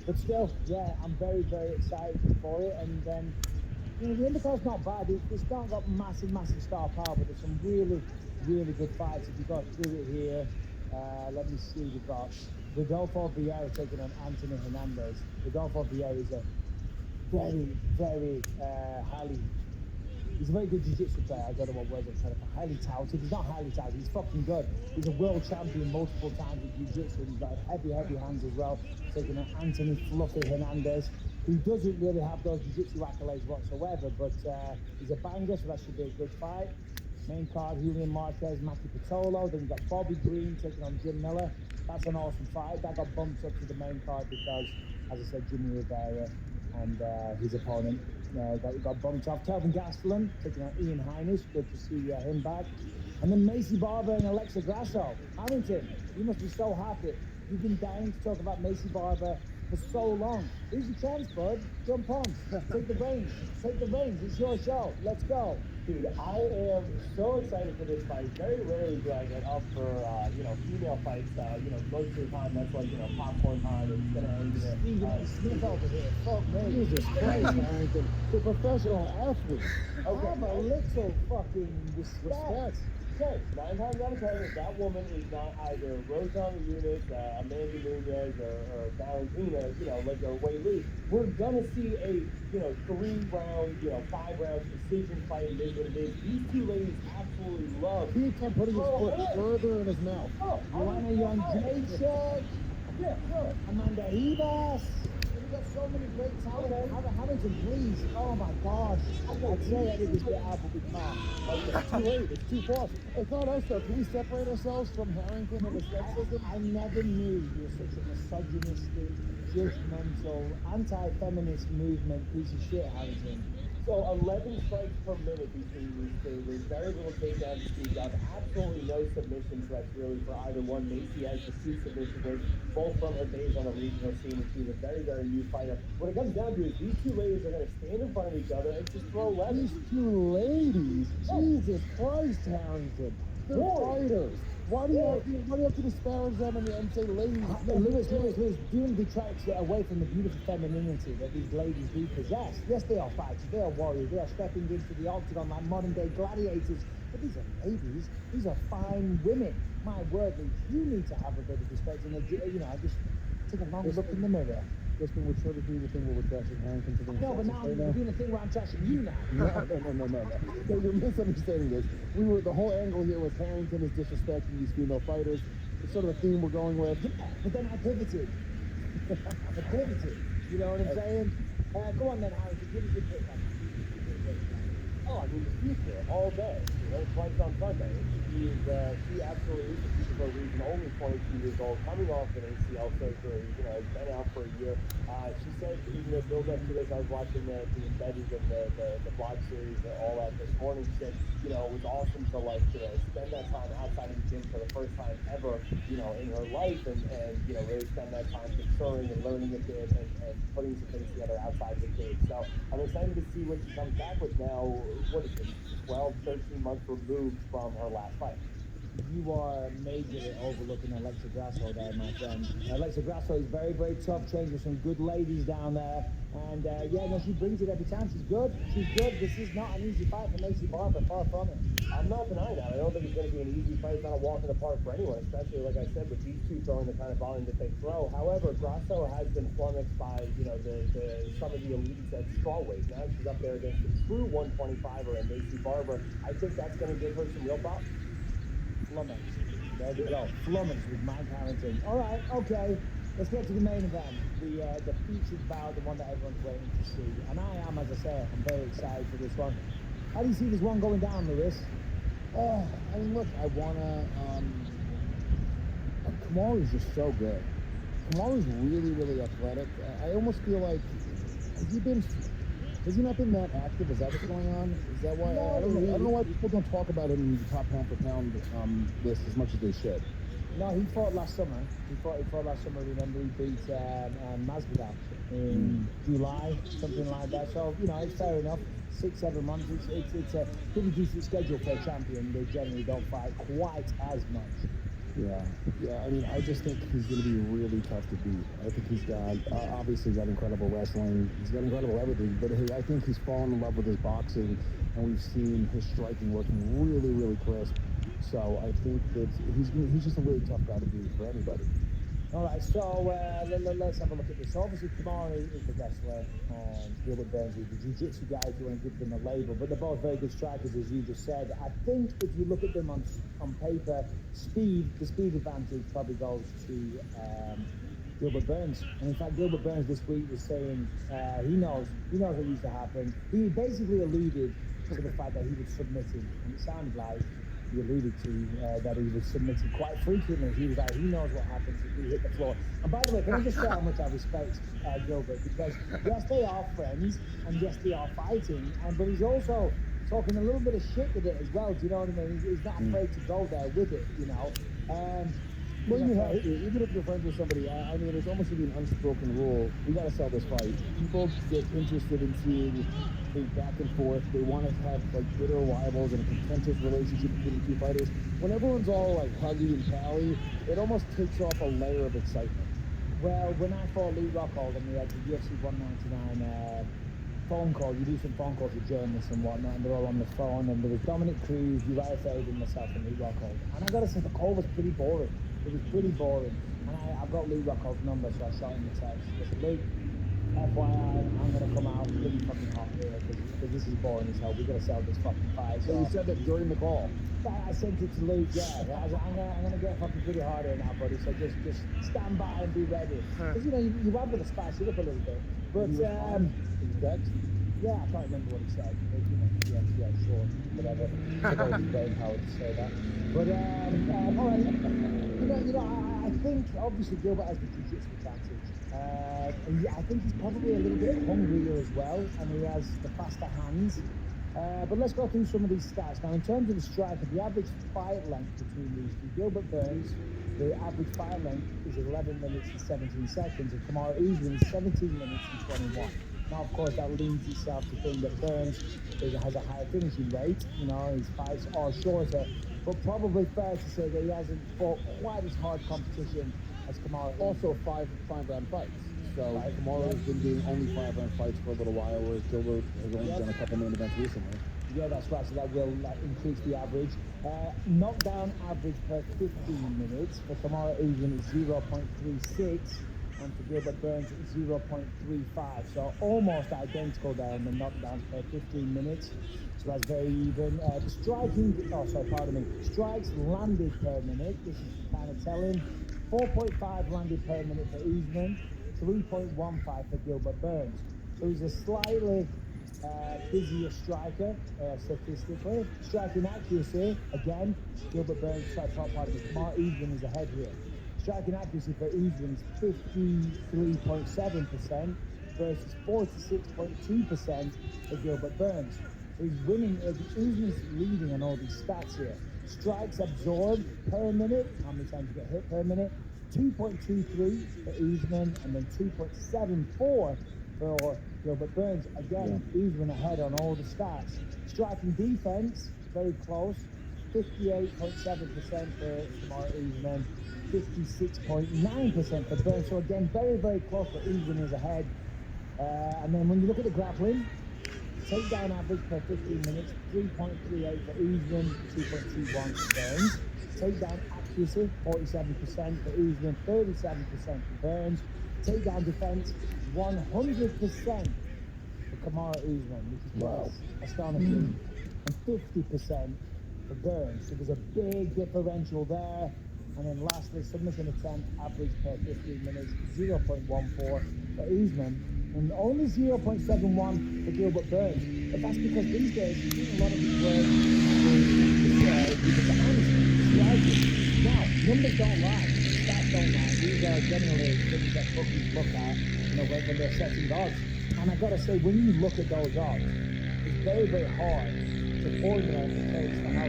But still, yeah, I'm very, very excited for it. And you know, the undercard's not bad. It's not got massive star power, but there's some really, really good fights. If you go through it here, let me see. We've got Rodolfo Vieira taking on Anthony Hernandez. Rodolfo Vieira is a very, very highly. He's a very good jiu-jitsu player. I don't know what words I'm trying to put. Highly touted. He's not highly touted. He's fucking good. He's a world champion multiple times with jiu-jitsu. He's got heavy hands as well. Taking on Anthony Fluffy Hernandez, who doesn't really have those jiu-jitsu accolades whatsoever, but he's a banger, so that should be a good fight. Main card, Julian Marquez, Maki Pitolo. Then you've got Bobby Green taking on Jim Miller. That's an awesome fight. That got bumped up to the main card because, as I said, Jimmy Rivera and his opponent got bumped off. Kelvin Gastelum taking on Ian Heinisch. Good to see him back. And then Macy Barber and Alexa Grasso. Harrington, you must be so happy. You've been dying to talk about Macy Barber for so long. Here's your chance, bud. Jump on. Take the reins. Take the reins. It's your show. Let's go. Dude, I am so excited for this fight. Very rarely do I get up for, female fights. Most of the time that's like, popcorn time and it's going to end there. Smith over here. Fuck me. Jesus Christ, Harrington. The professional athlete. Okay. Have a little fucking respect. Okay, 9 times out of 10, that woman is not either Rosana Yunus, Amanda Nunez, or Valentina, like a Wei Lee. We're gonna see a, 3-round, 5-round decision fight. It is what it is. These two ladies absolutely love. He kept putting his foot further in his mouth. Joanna Jędrzejczyk. Yeah, sure. Amanda Ribas. We've got so many great talent. Harrington, please. Oh my gosh. I'd say edit this bit out, but we can't. It's too late. It's too fast. It's not us, though. Can we separate ourselves from Harrington and his sexism? I never knew you were such a misogynistic, judgmental, anti-feminist movement piece of shit, Harrington. So 11 strikes per minute between these two. There's very little takedown to speak of. Absolutely no submission threats really for either one. Macy has the 2 submission wins, both from her days on the regional scene, and she's a very, very new fighter. What it comes down to is these two ladies are going to stand in front of each other and just throw left. These 2 ladies? Jesus Christ, Harrington. They're fighters. Why do you have to disparage them and say ladies? Lewis, doing detracts away from the beautiful femininity that these ladies do possess. Yes, they are fighters, they are warriors, they are stepping into the octagon like modern-day gladiators. But these are ladies, these are fine women. My word, you need to have a bit of respect. And I just take a long look in the mirror. Crispin, we're sort of doing the thing where we're trashing Harrington for being No, but sexist now right you're now. doing the thing where I'm trashing you now. No, you're misunderstanding this. The whole angle here was Harrington is disrespecting these female fighters. It's sort of a theme we're going with. Yeah, but then I pivoted. I pivoted. You know what I'm saying? Go on then, Harrington. Give me your pick. Oh, I mean, the future, all day. You know, twice on Sunday. She absolutely is the future for a reason. Only 22 years old, coming off an ACL surgery. You know, has been out for a year. She said in the build-up to this, I was watching the embedded and the vlog series and all that this morning. She said, you know, it was awesome to spend that time outside of the gym for the first time ever, you know, in her life, and you know, really spend that time maturing and learning a bit and putting some things together outside the cage. So I'm excited to see what she comes back with now. What is it, 12, 13 months removed from her last fight. You are majorly overlooking Alexa Grasso there, my friend. Alexa Grasso is very, very tough, trains with some good ladies down there. And yeah, no, she brings it every time. She's good. She's good. This is not an easy fight for Macy Barber, far from it. I'm not denying that. I don't think it's going to be an easy fight. It's not a walk in the park for anyone, especially, like I said, with these two throwing the kind of volume that they throw. However, Grasso has been flummoxed by, you know, some of the elites at strawweight. Now she's up there against the true 125er and Macy Barber. I think that's going to give her some real problems. Flummoxed. There we go. Flummoxed with Mike Harrington. All right, okay. Let's get to the main event, the featured bout, the one that everyone's waiting to see. And I am, as I say, I'm very excited for this one. How do you see this one going down, Lewis? I mean, look, I wanna. Kamaru's just so good. Kamaru's really, really athletic. I almost feel like has he not been that active? Is that what's going on? Is that why? No, I don't know why people don't talk about him in the top pound for pound list as much as they should. No, he fought last summer. He fought last summer. Remember, he beat Masvidal in July, something like that. So you know, it's fair enough. 6-7 months. It's a pretty decent schedule for a champion. They generally don't fight quite as much. Yeah. I mean, I just think he's going to be really tough to beat. I think he's got obviously got incredible wrestling. He's got incredible everything. But I think he's fallen in love with his boxing, and we've seen his striking working really, really crisp. So I think that he's just a really tough guy to beat for anybody. All right, so let's have a look at this. Obviously, Kamaru is the wrestler, and Gilbert Burns is the jiu-jitsu guy, if you want to give them a label. But they're both very good strikers, as you just said. I think if you look at them on paper, the speed advantage probably goes to Gilbert Burns. And in fact, Gilbert Burns this week was saying he knows what used to happen. He basically alluded to the fact that he was submitting, and it sounded like he alluded to that he was submitting quite frequently. He was like, he knows what happens if we hit the floor. And by the way, can I just say how much I respect Gilbert? Because yes, they are friends, and yes, they are fighting, but he's also talking a little bit of shit with it as well. Do you know what I mean? He's not afraid to go there with it, you know. Well, you have to. Even if you're friends with somebody, I mean, it's almost to be an unspoken rule. We got to sell this fight. People get interested in seeing a back and forth. They want to have like bitter rivals and a contentious relationship between the two fighters. When everyone's all like huggy and pally, it almost takes off a layer of excitement. Well, when I fought Luke Rockhold and we had the UFC 199 phone call, you do some phone calls with journalists and whatnot, and they're all on the phone, and there was Dominic Cruz, Uriah Faber, myself, and Luke Rockhold. And I got to say, the call was pretty boring. It was pretty boring. And I've got Luke Rockhold's number, so I shot him the text. I said, Luke, FYI, I'm going to come out pretty fucking hot here, because this is boring as hell. We've got to sell this fucking fight. So you said that during the call. I sent it to Luke, yeah. I'm gonna get fucking pretty hard here now, buddy. So just stand by and be ready. Because you know you have got to spice it up a little bit. But text? yeah, I can't remember what he said. But, you know, yeah, sure, whatever. It's about his brain power to say that. But all right, you know, I think obviously Gilbert has the jiu-jitsu advantage. And I think he's probably a little bit hungrier as well, and he has the faster hands. But let's go through some of these stats. Now, in terms of the striker, the average fight length between these two, Gilbert Burns, the average fight length is 11 minutes and 17 seconds, and Kamaru Usman is 17 minutes and 21. Now, of course, that leads itself to think that Burns has a higher finishing rate. You know, his fights are shorter, but probably fair to say that he hasn't fought quite as hard competition as Kamaru. Also, five round fights. So Kamaru has been doing only 5-round fights for a little while, whereas Gilbert has only done a couple main events recently. Yeah, that's right. So that will increase the average. Knockdown average per 15 minutes for Kamaru Usman is 0.36, and for Gilbert Burns 0.35. So almost identical there on the knockdowns per 15 minutes. So that's very even. The strikes landed per minute. This is kind of telling. 4.5 landed per minute for Usman, 3.15 for Gilbert Burns. So he's a slightly busier striker statistically. Striking accuracy, again, Gilbert Burns tried top part of it. Kamar Usman is ahead here. Striking accuracy for Usman is 53.7% versus 46.2% for Gilbert Burns. So he's winning. Usman's leading on all these stats here. Strikes absorbed per minute, how many times you get hit per minute, 2.23 for Usman, and then 2.74 for Gilbert Burns. Again, Usman ahead on all the stats. Striking defense, very close, 58.7% for Kamar Usman, 56.9% for Burns. So again, very, very close, but Usman is ahead. And then when you look at the grappling, takedown average per 15 minutes, 3.38 for Usman, 2.21 for Burns. Takedown accuracy, 47% for Usman, 37% for Burns. Takedown defense, 100% for Kamara Usman, which is astonishing, and 50% for Burns. So there's a big differential there. And then lastly, submission attempt average per 15 minutes, 0.14 for Usman, and only 0.71 for Gilbert Burns. But that's because these days he's doing a lot of his work with the hands, striking. Now, numbers don't lie, stats don't lie. These are generally things that bookies look at, when they're setting odds. And I gotta say, when you look at those odds, it's very, very hard to formulate the case for how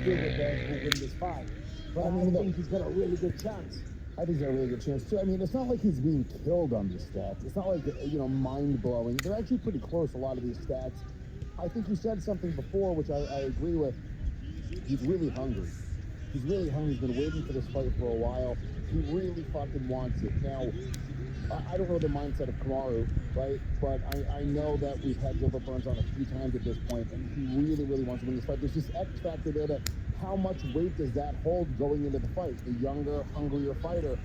Gilbert Burns will win this fight. But I think he's got a really good chance. I think he's got a really good chance too. I mean, it's not like he's being killed on these stats. It's not like, mind-blowing. They're actually pretty close, a lot of these stats. I think you said something before, which I agree with. He's really hungry. He's really hungry. He's been waiting for this fight for a while. He really fucking wants it. Now, I don't know the mindset of Kamaru, right? But I know that we've had Gilbert Burns on a few times at this point, and he really, really wants to win this fight. There's this X factor there that how much weight does that hold going into the fight? The younger, hungrier fighter.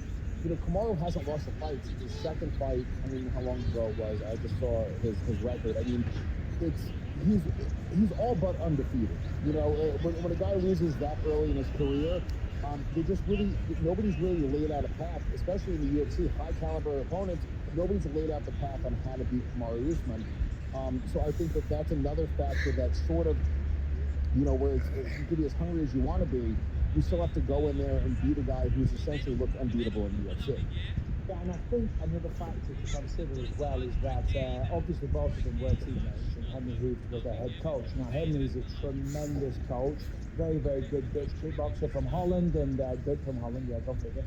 Kamaru hasn't lost a fight since his second fight. I mean, how long ago it was? I just saw his record. I mean, he's all but undefeated. When a guy loses that early in his career, nobody's really laid out a path, especially in the UFC, high caliber opponents. Nobody's laid out the path on how to beat Kamaru Usman. So I think that's another factor that sort of, where you can be as hungry as you want to be, you still have to go in there and beat a guy who's essentially looked unbeatable in the UFC. Yeah, and I think another factor to consider as well is that obviously both of them were teammates, and Henry Hooft was their head coach. Now, Henry is a tremendous coach, very, very good Dutch kickboxer from Holland, and good from Holland, yeah, go figure.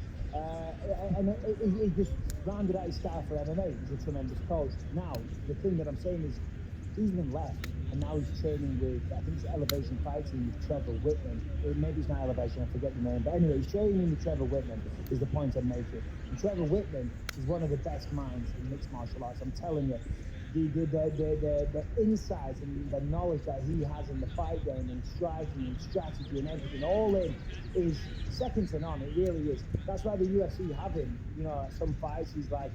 And he just rounded out his style for MMA. He's a tremendous coach. Now, the thing that I'm saying is, Usman left, and now he's training with, I think it's Elevation Fighting with Trevor Whitman. Maybe it's not Elevation, I forget the name. But anyway, he's training with Trevor Whitman, is the point I'm making. And Trevor Whitman is one of the best minds in mixed martial arts. I'm telling you, the insights and the knowledge that he has in the fight game and striking and strategy and everything, all in, is second to none. It really is. That's why the UFC have him. Some fights, he's like,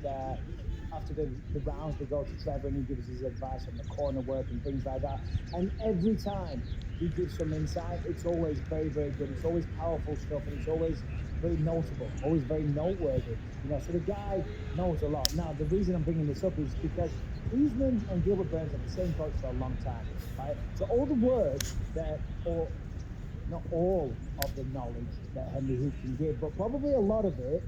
after the rounds, they go to Trevor and he gives his advice on the corner work and things like that. And every time he gives some insight, it's always very, very good. It's always powerful stuff, and it's always very notable, always very noteworthy. So the guy knows a lot. Now, the reason I'm bringing this up is because Usman and Gilbert Burns are the same coach for a long time, right? So all the words or not all of the knowledge that Henry Hooft can give, but probably a lot of it,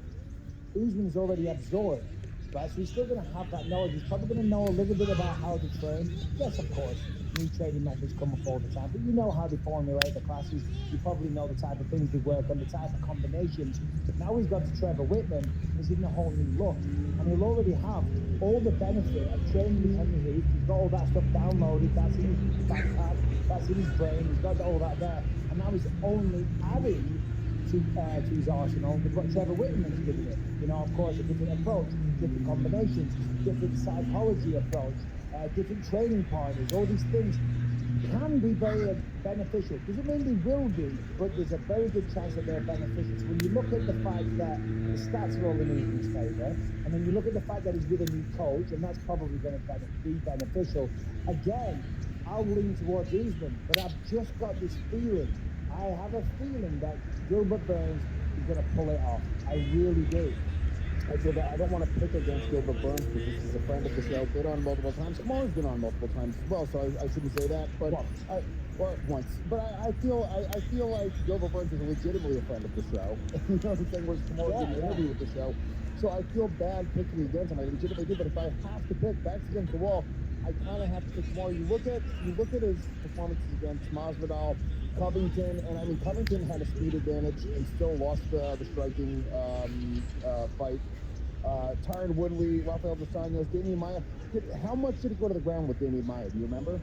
Usman's already absorbed. Right, so he's still going to have that knowledge. He's probably going to know a little bit about how to train. Yes, of course, new training methods come up all the time, but you know how they formulate the classes. You probably know the type of things they work on, the type of combinations. Now he's got to Trevor Whitman. He's given a whole new look, and he'll already have all the benefit of training with Henry Hooft. He's got all that stuff downloaded. That's in his backpack. That's in his brain. He's got all that there, and now he's only adding to his arsenal with what Trevor Whitman's giving it. Of course, a different approach, different combinations, different psychology approach, different training partners, all these things. can be very beneficial. Doesn't mean they will be, but there's a very good chance that they're beneficial. So when you look at the fact that the stats are all in Usman's favour, and then you look at the fact that he's with a new coach, and that's probably going to be beneficial. Again, I'll lean towards Usman, but I've just got this feeling. I have a feeling that Gilbert Burns is going to pull it off. I really do. I feel that I don't want to pick against Gilbert Burns because he's a friend of the show, been on multiple times. Kamara's been on multiple times as well, so I shouldn't say that. But once. But I feel like Gilbert Burns is legitimately a friend of the show. You know what I'm saying? Whereas Kamara did an interview with the show, so I feel bad picking against him. I legitimately do. But if I have to pick, backs against the wall, I kind of have to pick Kamara. You look at his performances against Masvidal, Covington, and I mean Covington had a speed advantage and still lost the striking fight. Tyron Woodley, Rafael dos Anjos, Damian Maia. How much did he go to the ground with Damian Maia? Do you remember?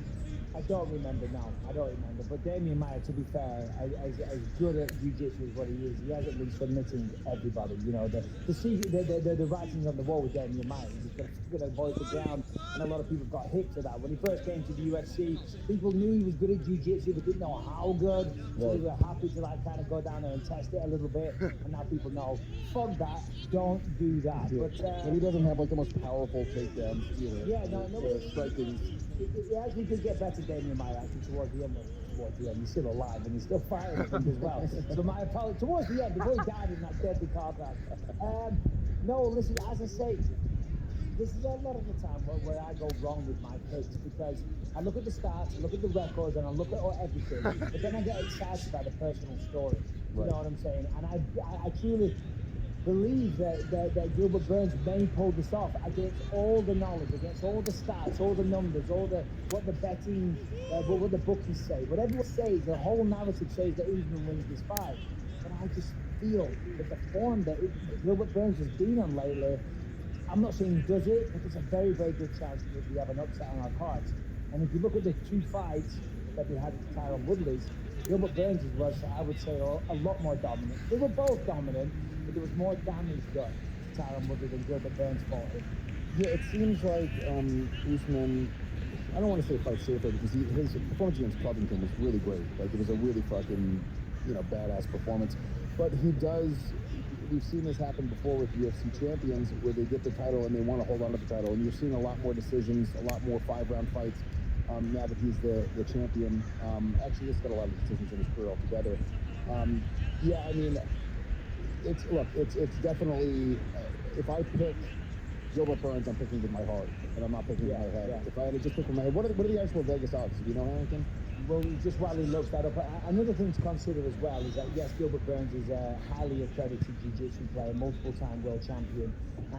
I don't remember now. I don't remember. But Damian Maia, to be fair, as good at jiu-jitsu as what he is, he hasn't been submitting everybody. You know, the writing's on the wall with Damian Maia. He's just going to avoid the ground, and a lot of people got hit to that. When he first came to the UFC, people knew he was good at jiu-jitsu, but didn't know how good. So they were happy to like kind of go down there and test it a little bit. And now people know, fuck that, don't do that. Yeah. But and he doesn't have like the most powerful takedowns either. Yeah, no, striking. He actually did get better, Damian Maia, actually, towards the end. Towards the end, he's still alive and he's still fighting, I think, as well. So my apologies. Towards the end, before he died in that deadly car crash. No, listen, as I say, this is a lot of the time where I go wrong with my picks because I look at the stats, I look at the records, and I look at everything, but then I get excited by the personal story. You know what I'm saying? And I truly believe that Gilbert Burns may pull this off against all the knowledge, against all the stats, all the numbers, what the betting, what the bookies say, what everyone says, the whole narrative says that Usman wins this fight. But I just feel that the form that Gilbert Burns has been on lately, I'm not saying he does it, but there's a very, very good chance that we have an upset on our cards. And if you look at the two fights that we had at Tyron Woodley's, Gilbert Burns was, I would say, a lot more dominant. They were both dominant, but there was more damage done to Tyron Woodley than Gilbert Burns fought him. Yeah, it seems like Usman, I don't want to say fight safer because his performance against Covington was really great. Like, it was a really fucking, badass performance. But we've seen this happen before with UFC champions where they get the title and they want to hold on to the title. And you're seeing a lot more decisions, a lot more 5-round fights. Now that he's the champion, actually he's got a lot of decisions in his career altogether. Yeah, I mean, it's definitely, if I pick Gilbert Burns, I'm picking with my heart, and I'm not picking with my head. Yeah. If I had to just pick with my head, what are the actual Vegas odds? Do you know, Harrington? Well, just while he looks that up, another thing to consider as well is that, yes, Gilbert Burns is a highly accredited jiu-jitsu player, multiple-time world champion,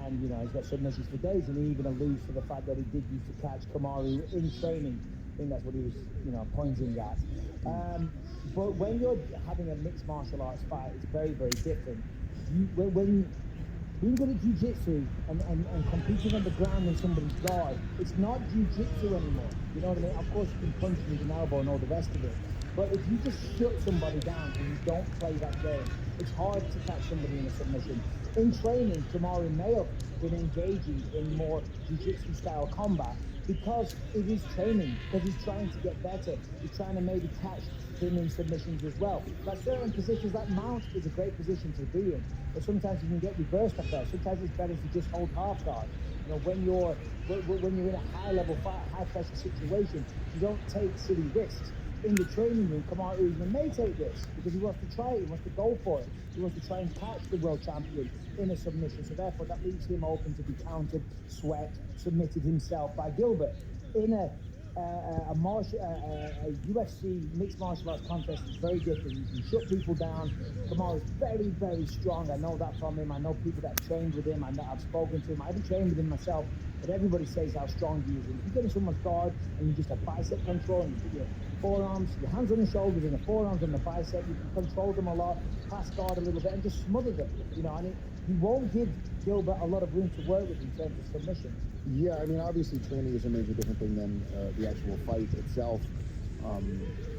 and, he's got submissions for days, and he even alludes to the fact that he did used to catch Kamaru in training. I think that's what he was, pointing at. But when you're having a mixed martial arts fight, it's very, very different. When being good at jiu-jitsu and competing on the ground in somebody's guard, it's not jiu-jitsu anymore. You know what I mean? Of course, you can punch with an elbow and all the rest of it. But if you just shut somebody down and you don't play that game, it's hard to catch somebody in a submission. In training, Kamaru may have been engaging in more jiu-jitsu style combat because it is training, because he's trying to get better. He's trying to maybe catch him in submissions as well. But certain positions like mount is a great position to be in, but sometimes you can get reversed up there. Sometimes it's better to just hold half guard. When you're in a high level fight, high pressure situation, you don't take silly risks. In the training room, Kamaru Usman may take this because he wants to try it, he wants to go for it, he wants to try and catch the world champion in a submission. So therefore, that leaves him open to be countered, swept, submitted himself by Gilbert. In a UFC mixed martial arts contest is very different. You can shut people down. Kamaru is very, very strong. I know that from him. I know people that have trained with him. I've spoken to him. I haven't trained with him myself, but everybody says how strong he is. And if you get in someone's guard and you just have bicep control and you put your forearms, your hands on the shoulders and the forearms on the bicep, you can control them a lot, pass guard a little bit, and just smother them. And he won't give Gilbert a lot of room to work with in terms of submissions. Yeah, I mean, obviously training is a major different thing than the actual fight itself.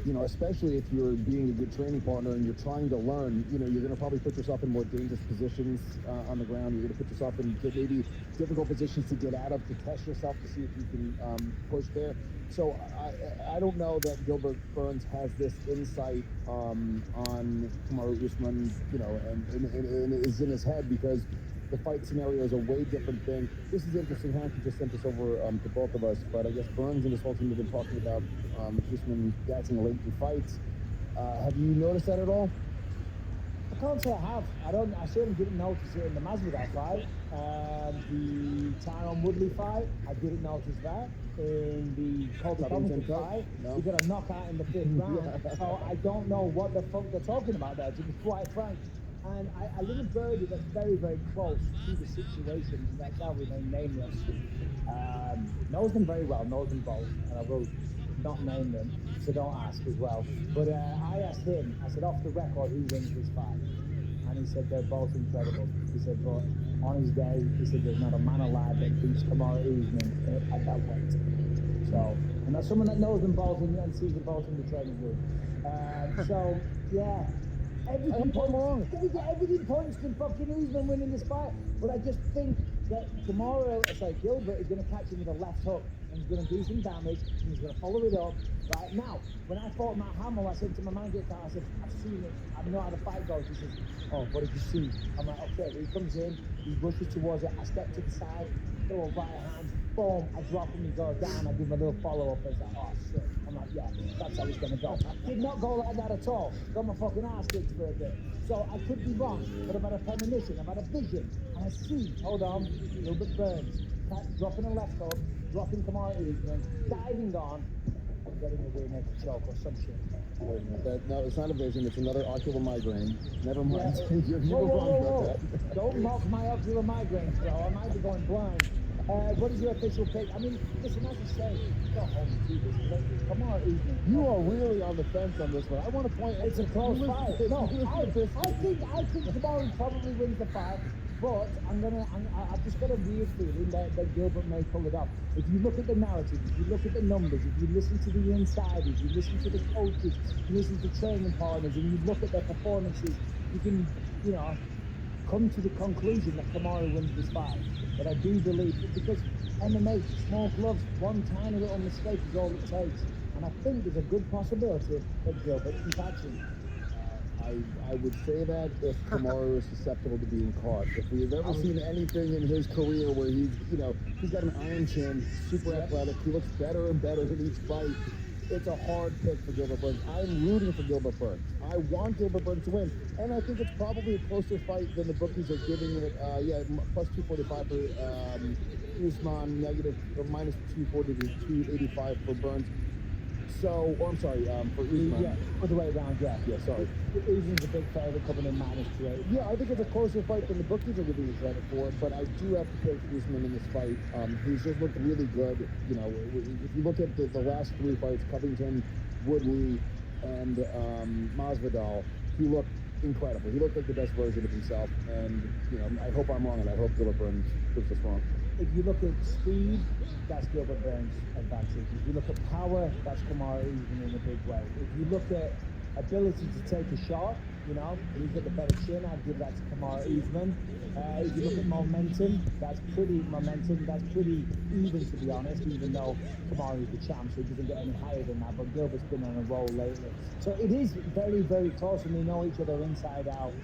You know, especially if you're being a good training partner and you're trying to learn, you know, you're going to probably put yourself in more dangerous positions on the ground. You're going to put yourself in maybe difficult positions to get out of, to test yourself, to see if you can push there. So I don't know that Gilbert Burns has this insight on Kamaru Usman, you know, and is in his head, because the fight scenario is a way different thing. This is interesting. Hanky just sent this over to both of us, but I guess Burns and his whole team have been talking about Usman gassing late in fights. Have you noticed that at all? I can't say I have. I certainly didn't notice it in the Masvidal fight. The Tyron Woodley fight, I didn't notice that. In the Colby Covington fight, No. he got a knockout in the 5th round. So I don't know what the fuck they're talking about there, to be quite frank. And a little birdie that's very, very close to the situation, that shall remain nameless, knows them very well, knows them both, and I will not name them, so don't ask as well. But I asked him, I said, off the record, who wins this fight? And he said, they're both incredible. He said, but on his day, he said, there's not a man alive that beats Kamaru Usman at that weight. So, and that's someone that knows them both and sees them both in the training room. So, yeah. Everything points to fucking Usman winning this fight. But I just think that Gilbert is going to catch him with a left hook, and he's going to do some damage, and he's going to follow it up. Right now, when I fought Matt Hamill, I said to my manager, I said, I've seen it. I know how the fight goes. He says, oh, what did you see? I'm like, okay. He comes in, he rushes towards it. I step to the side, throw a right hand, boom, I drop him, he goes down. I give him a little follow-up. It's like, oh, shit. I'm like, yeah, that's how it's going to go. Did not go like that at all. Got my fucking ass kicked for a bit. So I could be wrong, but I've had a premonition, I've had a vision, and I see, hold on, Gilbert Burns, dropping a left hook, dropping Kamaru Usman, diving on, and getting a rear naked choke or some shit. Wait a minute. No, it's not a vision. It's another ocular migraine. Never mind. Yeah, you were wrong about that. Don't mock my ocular migraines, bro. I might be going blind. What is your official pick? I mean, listen, as I say, don't hold me to this. Kamaru Usman. You are really on the fence on this one. I want to point. It's a close fight. No, I think Kamaru probably wins the fight. But I've just got a weird feeling that Gilbert may pull it off. If you look at the narrative, if you look at the numbers, if you listen to the insiders, you listen to the coaches, you listen to training partners, and you look at their performances, you can, come to the conclusion that Kamaru wins this fight. But I do believe, because MMA, small gloves, one tiny little mistake is all it takes. And I think there's a good possibility that Gilbert can catch him. I would say that if Kamaru is susceptible to being caught. If we've ever seen anything in his career where he's got an iron chin, super athletic, he looks better and better in each fight. It's a hard pick for Gilbert Burns. I'm rooting for Gilbert Burns. I want Gilbert Burns to win, and I think it's probably a closer fight than the bookies are giving it. Plus 245 for Usman, negative or minus 240 to 285 for Burns. So, or I'm sorry, for Usman. Yeah, other way around, yeah. Yeah, sorry. Usman's a big favorite coming in minus 280. Yeah, I think it's a closer fight than the bookies are giving him credit for, but I do have to pick Usman in this fight. He's just looked really good. You know, if you look at the last 3 fights, Covington, Woodley, and Masvidal, he looked incredible. He looked like the best version of himself, and, I hope I'm wrong, and I hope Gilbert Burns proves us wrong. If you look at speed, that's Gilbert Burns' advantage. If you look at power, that's Kamaru Usman in a big way. If you look at ability to take a shot, he's got the better chin, I'd give that to Kamaru Usman. If you look at momentum, that's pretty even, to be honest, even though Kamaru is the champ, so he doesn't get any higher than that, but Gilbert's been on a roll lately. So it is very, very close, and they know each other inside out.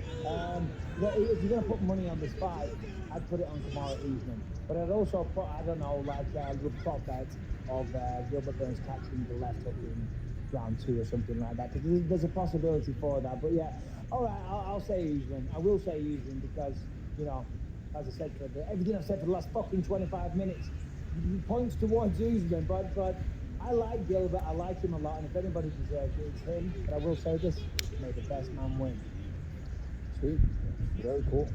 If you're going to put money on this fight, I'd put it on Kamaru Usman. But I'd also put, a good prop bet of Gilbert Burns catching the left hook in round 2 or something like that. Because there's a possibility for that. But yeah, all right, I'll say Usman. I will say Usman because, as I said, everything I've said for the last fucking 25 minutes points towards Usman. But I like Gilbert. I like him a lot. And if anybody deserves it, it's him. But I will say this, may the best man win. Sweet. Very cool.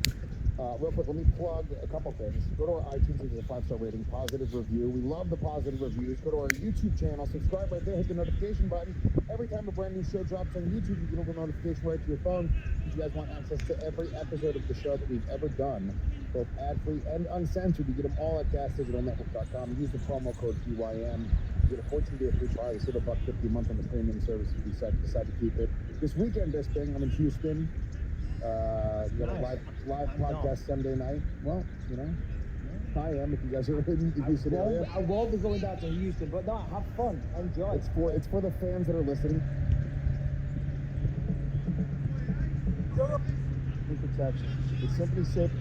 Real quick, let me plug a couple things. Go to our iTunes, leave us a 5-star rating, positive review. We love the positive reviews. Go to our YouTube channel, subscribe right there, hit the notification button. Every time a brand new show drops on YouTube, you get a little notification right to your phone. If you guys want access to every episode of the show that we've ever done, both ad-free and uncensored, you get them all at gasdigitalnetwork.com. Use the promo code GYN. get a 14-day free trial. It's still $150 a month on the premium service if you decide to keep it. This weekend, best thing, I'm in Houston. We got Nice. a live I'm podcast Sunday night. Well, you know, I am if you guys are in the Houston area. I won't be going down to Houston, but no, have fun, enjoy. It's for the fans that are listening. Protection. It's simply said.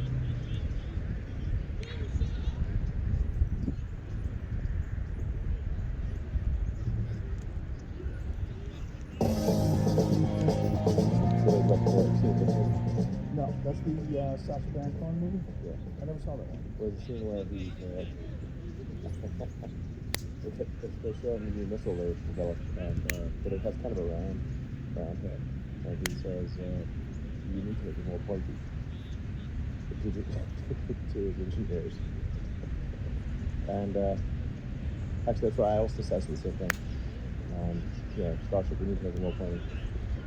No, that's the Sacha Baron Cohen movie. Yeah. I never saw that one. There's a scene where he's they're showing the new missile they've developed, and but it has kind of a round head, and he says you need to make it more pointy to his engineers. And actually, that's why I also said the same thing. Yeah, Starship, we need to make it more pointy.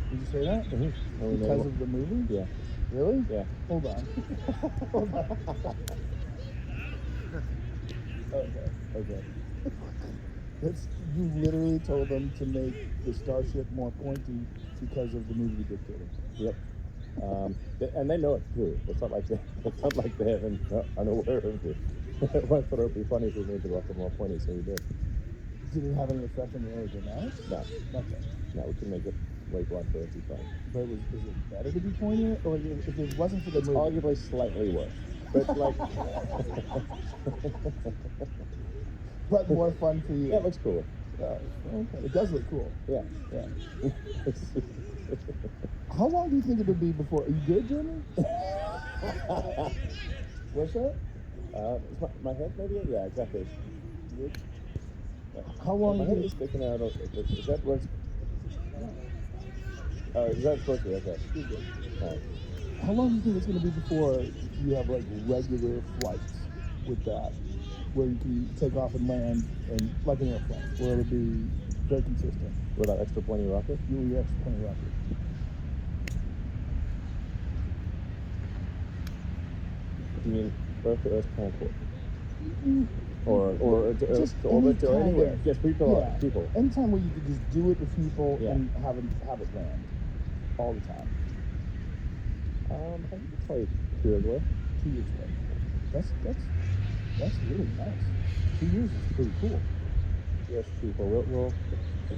Did you say that? Mm-hmm. Because of the movie? Yeah. Really? Yeah. Hold on. Hold on. Okay. That's, you literally told them to make the Starship more pointy because of the movie dictator. Yep. And they know it too. It's not like they haven't unaware of it. I thought it would be funny if we made the rocket more pointy, so we did. Did it have any effect on the aerodynamics? No. Nothing. No, we can make it way blacker if we try. But is it better to be pointy? Or if it wasn't for the It's movie? arguably slightly worse. But like But more fun for you. yeah, it looks cool. Okay. It does look cool. Yeah. Yeah. How long do you think it'll be before? Are you good, Jeremy? What's that? My head maybe? Yeah, exactly. Good. How long My do head you is sticking out of is that what's is that supposed to be? Okay. You're good. Alright. How long do you think it's going to be before you have like regular flights with that, where you can take off and land and like an airplane, where it'll be very consistent? With that extra pointy rocket? You extra pointy rocket. You mean Earth to Earth transport? Or to Just orbit any or kind anywhere? of- Yes, people. Yeah. People. Anytime where you could just do it with people Yeah. and have it land all the time. I think it's probably 2 years away. 2 years ago. That's really nice. 2 years is pretty cool. Yes, people. We'll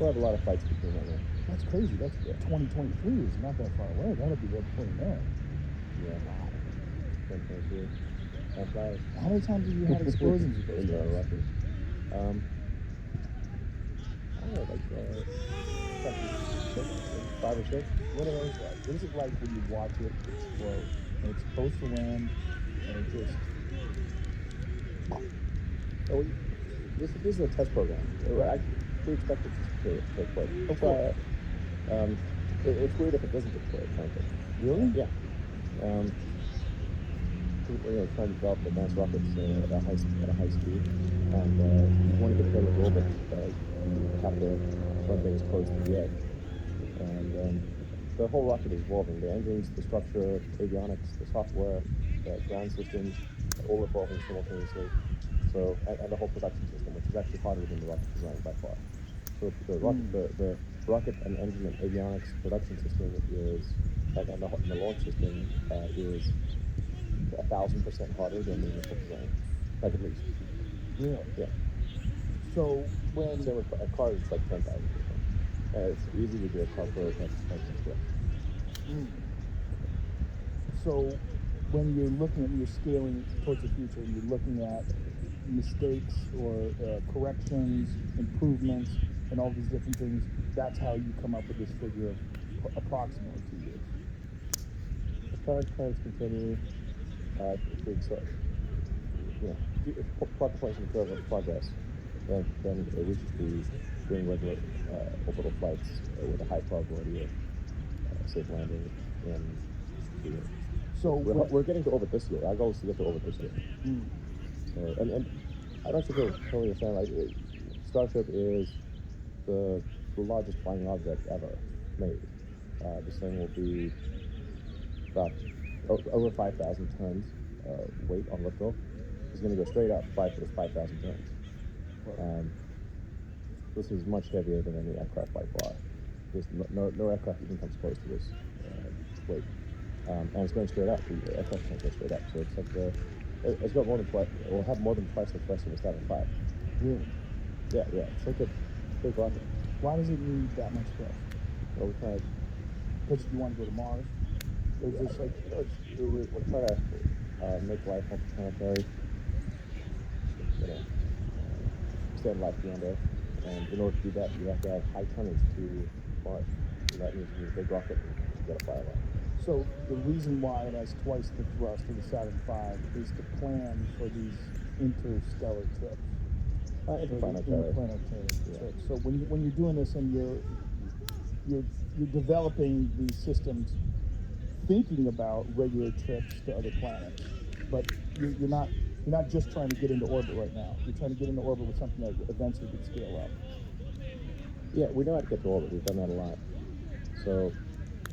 have a lot of fights between that now. That's crazy. That's 2023 is not that far away. That'll be right before you know it. Yeah. 2023. That flies. How many times have you had explosions with those In your guys? rocket. I don't know, like 5 or 6. What are those like? What is it like when you watch it explode and it's supposed to land and it just Oh, this is a test program. We expect it to take place. Of course. It's weird if it doesn't take place, frankly. really? Yeah. People, trying to develop advanced rockets at a high speed, and you want to get them in orbit. You have to run things close to the edge, and the whole rocket is evolving. The engines, the structure, avionics, the software, the ground systems, all evolving simultaneously. So, and the whole production system, which is actually harder than the rocket design by far. So the rocket and engine and avionics production system is, and the launch system is 1,000% harder than the initial design, at least. Really? Yeah. So when Same with a car, it's like 10,000%. It's easy to do a car prototype. So when you're scaling towards the future, you're looking at mistakes or corrections, improvements, and all these different things. That's how you come up with this figure of approximately 2 years. The current plans continue to accept, plot the points in the curve of progress, then we should be doing regular orbital flights with a high probability of safe landing in 2 years. So We're getting to orbit this year. Our goal is to get to orbit this year. And I don't think you'll totally understand. Like, Starship is the largest flying object ever made. This thing will be about over 5,000 tons weight on liftoff. It's going to go straight up 5,000 tons. this is much heavier than any aircraft by far. There's no aircraft even comes close to this weight. And it's going straight up. The aircraft can't go straight up. So it's like it's got more than twice, or have more than twice the thrust of a Saturn V. Really? Yeah. It's like a big rocket. Why does it need that much thrust? Well, we're trying to, Because you want to go to Mars? Or is this like, we're trying to make life interplanetary. You know, extend life beyond Earth. And in order to do that, you have to have high tonnage to Mars. And that means you need a big rocket and you got to fly a lot. so the reason why it has twice the thrust of the Saturn V is to plan for these interstellar trips. Interplanetary. Interplanetary Yeah. trips. So when you're doing this and you're developing these systems, thinking about regular trips to other planets, but you're not just trying to get into orbit right now. You're trying to get into orbit with something that eventually could scale up. Yeah, we know how to get to orbit. We've done that a lot. So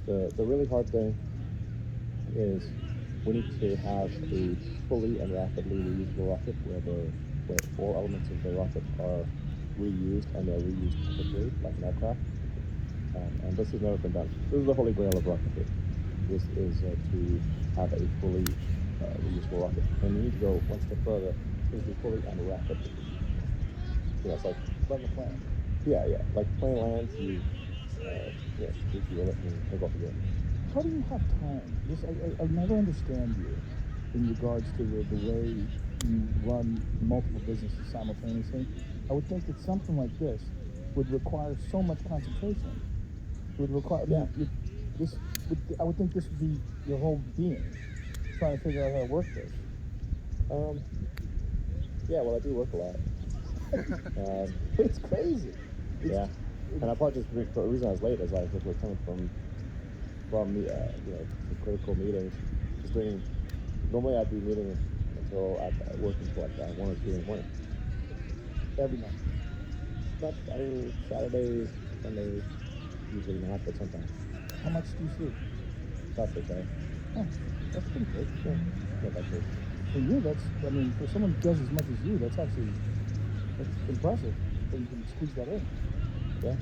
the really hard thing is we need to have a fully and rapidly reusable rocket where all elements of the rocket are reused and they're reused quickly, like an aircraft. And this has never been done. This is the holy grail of rocketry. This is to have a fully reusable rocket. And you need to go one step further. It needs to be fully and rapidly reusable. It's like Like a plane. yeah. Like plane lands, you refuel it and take off again. How do you have time? I never understand you in regards to the way you run multiple businesses simultaneously. I would think that something like this would require so much concentration. It would require. I would think this would be your whole being, trying to figure out how to work this. Yeah, well, I do work a lot. It's crazy. Yeah, and I apologize for the reason I was late, as I was returning from some critical meetings. Just doing. Normally, I'd be meeting until I'd work until like 1 or 2 in the morning. Every night. Not, I mean, Saturdays, Sundays, usually not, but sometimes. How much do you sleep? About 6 hours. Oh, that's pretty good. Yeah, not that good. For you, for someone who does as much as you, that's impressive that you can squeeze that in. Yeah,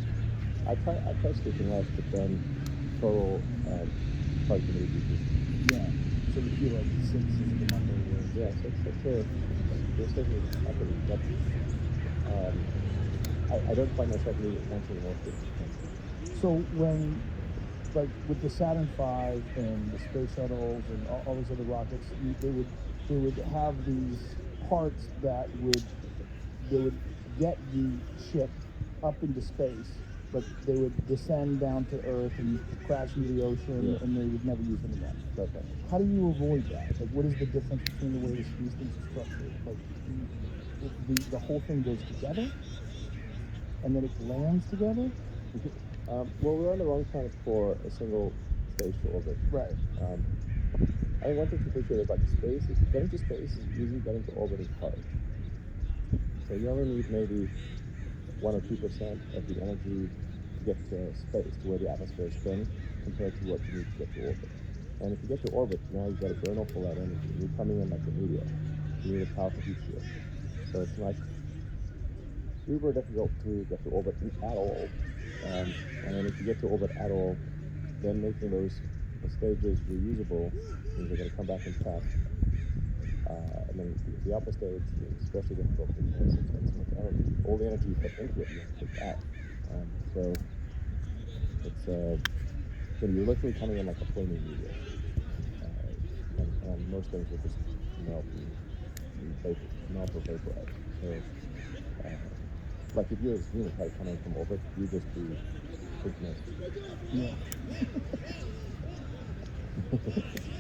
I try sleeping less, but then total productivity decreases. Yeah. So you feel like 6 is the number where Yeah, so it's taking up a lot. I don't find myself needing answering more questions. So when, like with the Saturn V and the space shuttles and all these other rockets, they would have these parts that they would get the ship up into space, but they would descend down to Earth and crash into the ocean, and they would never use them again. Okay. How do you avoid that? Like, what is the difference between the way these things are structured? Like, the whole thing goes together, and then it lands together. Well, we're on the wrong planet for a single stage to orbit. Right. I think one thing to appreciate about space is getting to space is easy, getting to orbit is hard. So you only need maybe 1 or 2% of the energy to get to space, to where the atmosphere is thin, compared to what you need to get to orbit. And if you get to orbit, now you've got to burn off all that energy. You're coming in like a meteor. You need a powerful heat shield. So it's like super difficult to get to orbit at all. And then if you get to orbit at all, then making those stages reusable means they're going to come back intact. And then the upper stage is especially difficult because it's got so much energy. All the energy you put into it, you have to take out. So it's you're literally coming in like a flaming meteor. And most things will just melt melt or vaporize. So, like if you're a xenotite coming from orbit, you just be ignorant. Yeah.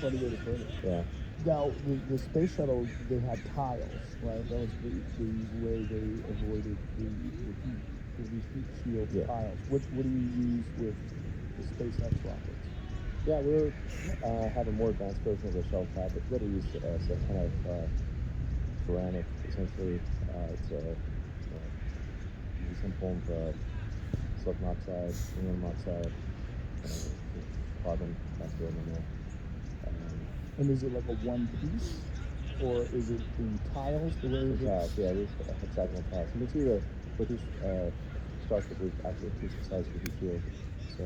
Funny way to put it. Yeah. Now, the space shuttle, they had tiles, right? That was the way they avoided the heat. These heat shield tiles. What do you use with the SpaceX rockets? Yeah, we're have a more advanced version of the shell cap. It's what we use as a kind of ceramic, essentially. It's some form of silicon oxide, aluminum oxide, carbon, phosphorus in there. And is it like a one piece, or is it in tiles? The way tiles, yeah, these hexagonal tiles. You can see with these starts with actually increase the size of the heat shield. So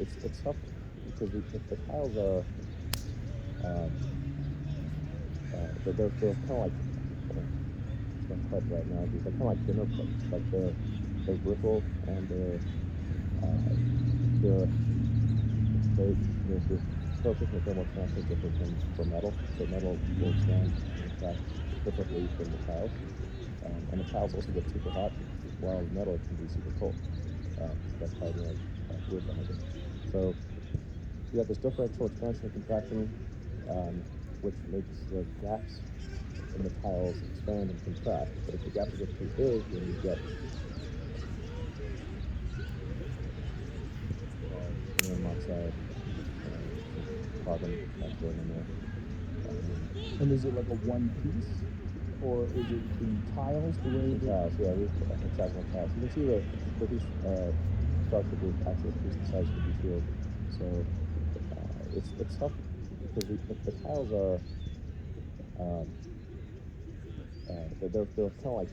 it's tough because the tiles are they're kind of like it's not quite right now. They're kind of like dinner plates. Like they're brittle and they're the surface and the thermal transfer is different from metal. So metal will expand and contract differently from the tiles. And the tiles also get super hot, while metal can be super cold. That's hydrogen fluid behind it. So you have this differential expansion and contraction, which makes the gaps in the tiles expand and contract. But if the gaps get too big, then you get aluminum oxide, carbon going in there. And is it like a one piece, or is it in tiles? The way The tiles, yeah, hexagonal tiles. You can see the heat starts with actually increase the size of the heat shield. So it's tough because the tiles are they're kind of like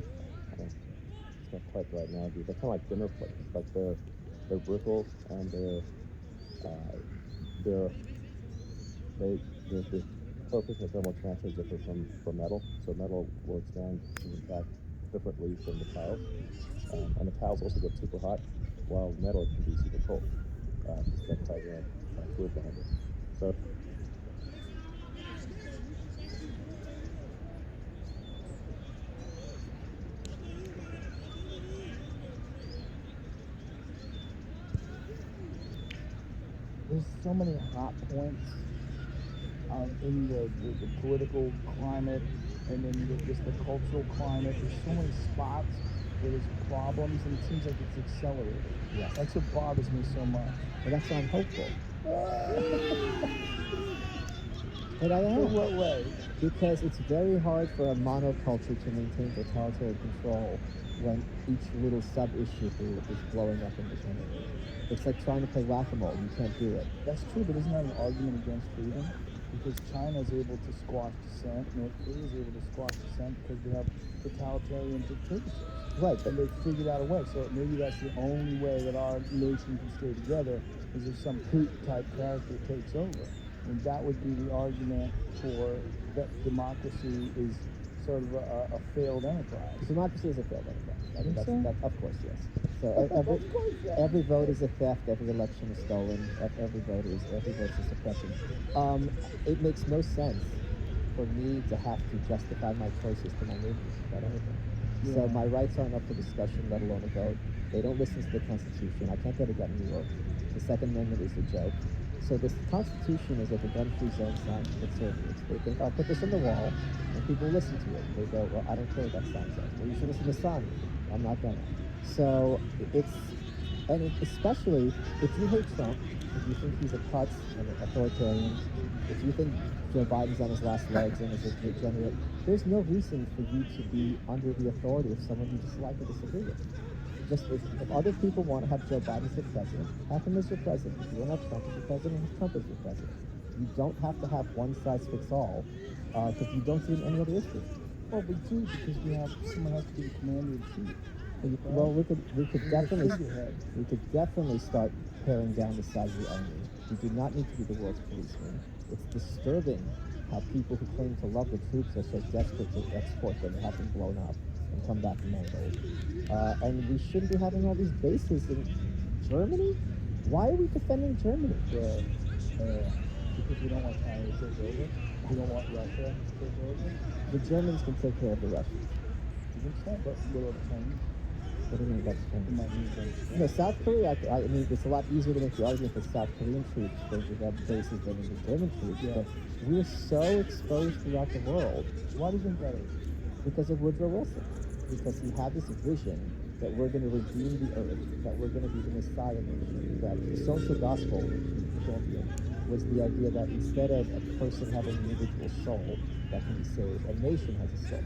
it's not quite right now. They're kind of like dinner plates. Like they're brittle and the surface and the thermal transfer is different from metal. So metal will expand and contract differently from the tiles. And the tiles also get super hot, while metal can be super cold. That's hydrogen fluid behind it. So there's so many hot points in the political climate, and then just the cultural climate. There's so many spots where there's problems, and it seems like it's accelerated. Yeah. That's what bothers me so much. But that's why I'm hopeful. But I In am. what way? Because it's very hard for a monoculture to maintain totalitarian control when each little sub-issue is blowing up independently. It's like trying to play whack-a-mole. You can't do it. That's true, but isn't that an argument against freedom? Because China is able to squash dissent, North Korea is able to squash dissent because they have totalitarian dictatorships. Right. And they've figured out a way. So maybe that's the only way that our nation can stay together is if some Putin-type character takes over. And that would be the argument for that democracy is sort of a failed enterprise. Democracy is a failed enterprise. I mean, Think so? that's of course, yes. So every vote is a theft. Every election is stolen. Every vote is a suppression. It makes no sense for me to have to justify my choices to my neighbors about anything. Yeah. So my rights aren't up for discussion, let alone a vote. They don't listen to the Constitution. I can't get a gun in New York. The Second Amendment is a joke. So this Constitution is like a gun-free zone sign for conservatives. They think, I'll put this on the wall, and people listen to it. They go, well, I don't care what that sign says. Well, you should listen to the sign. I'm not gonna. So especially if you hate Trump, if you think he's a putz and an authoritarian, if you think Joe Biden's on his last legs and is a degenerate, there's no reason for you to be under the authority of someone you dislike or disagree with. Just if other people want to have Joe Biden as their president, have him as your president. If you want to have Trump as your president, have Trump as your president. You don't have to have one size fits all, because you don't see any other issue. Well, we do, because someone has to be the commander in chief. Well, we could definitely start paring down the size of the army. We do not need to be the world's policeman. It's disturbing how people who claim to love the troops are so desperate to export them and have them blown up and come back mangled. And we shouldn't be having all these bases in Germany. Why are we defending Germany? Because we don't want China to take over. We don't want Russia to take over. The Germans can take care of the Russians. You think so? But what about the Chinese? What do you mean about the It Chinese? might need them. No, South Korea, I mean, it's a lot easier to make the argument for South Korean troops versus the bases than the German troops, Yeah. but we're so exposed throughout the world Why do you think that is? because of Woodrow Wilson. Because he had this vision that we're going to redeem the earth, that we're going to be the Messiah nation, that the social gospel, which he championed, was the idea that instead of a person having an individual soul that can be saved, a nation has a soul.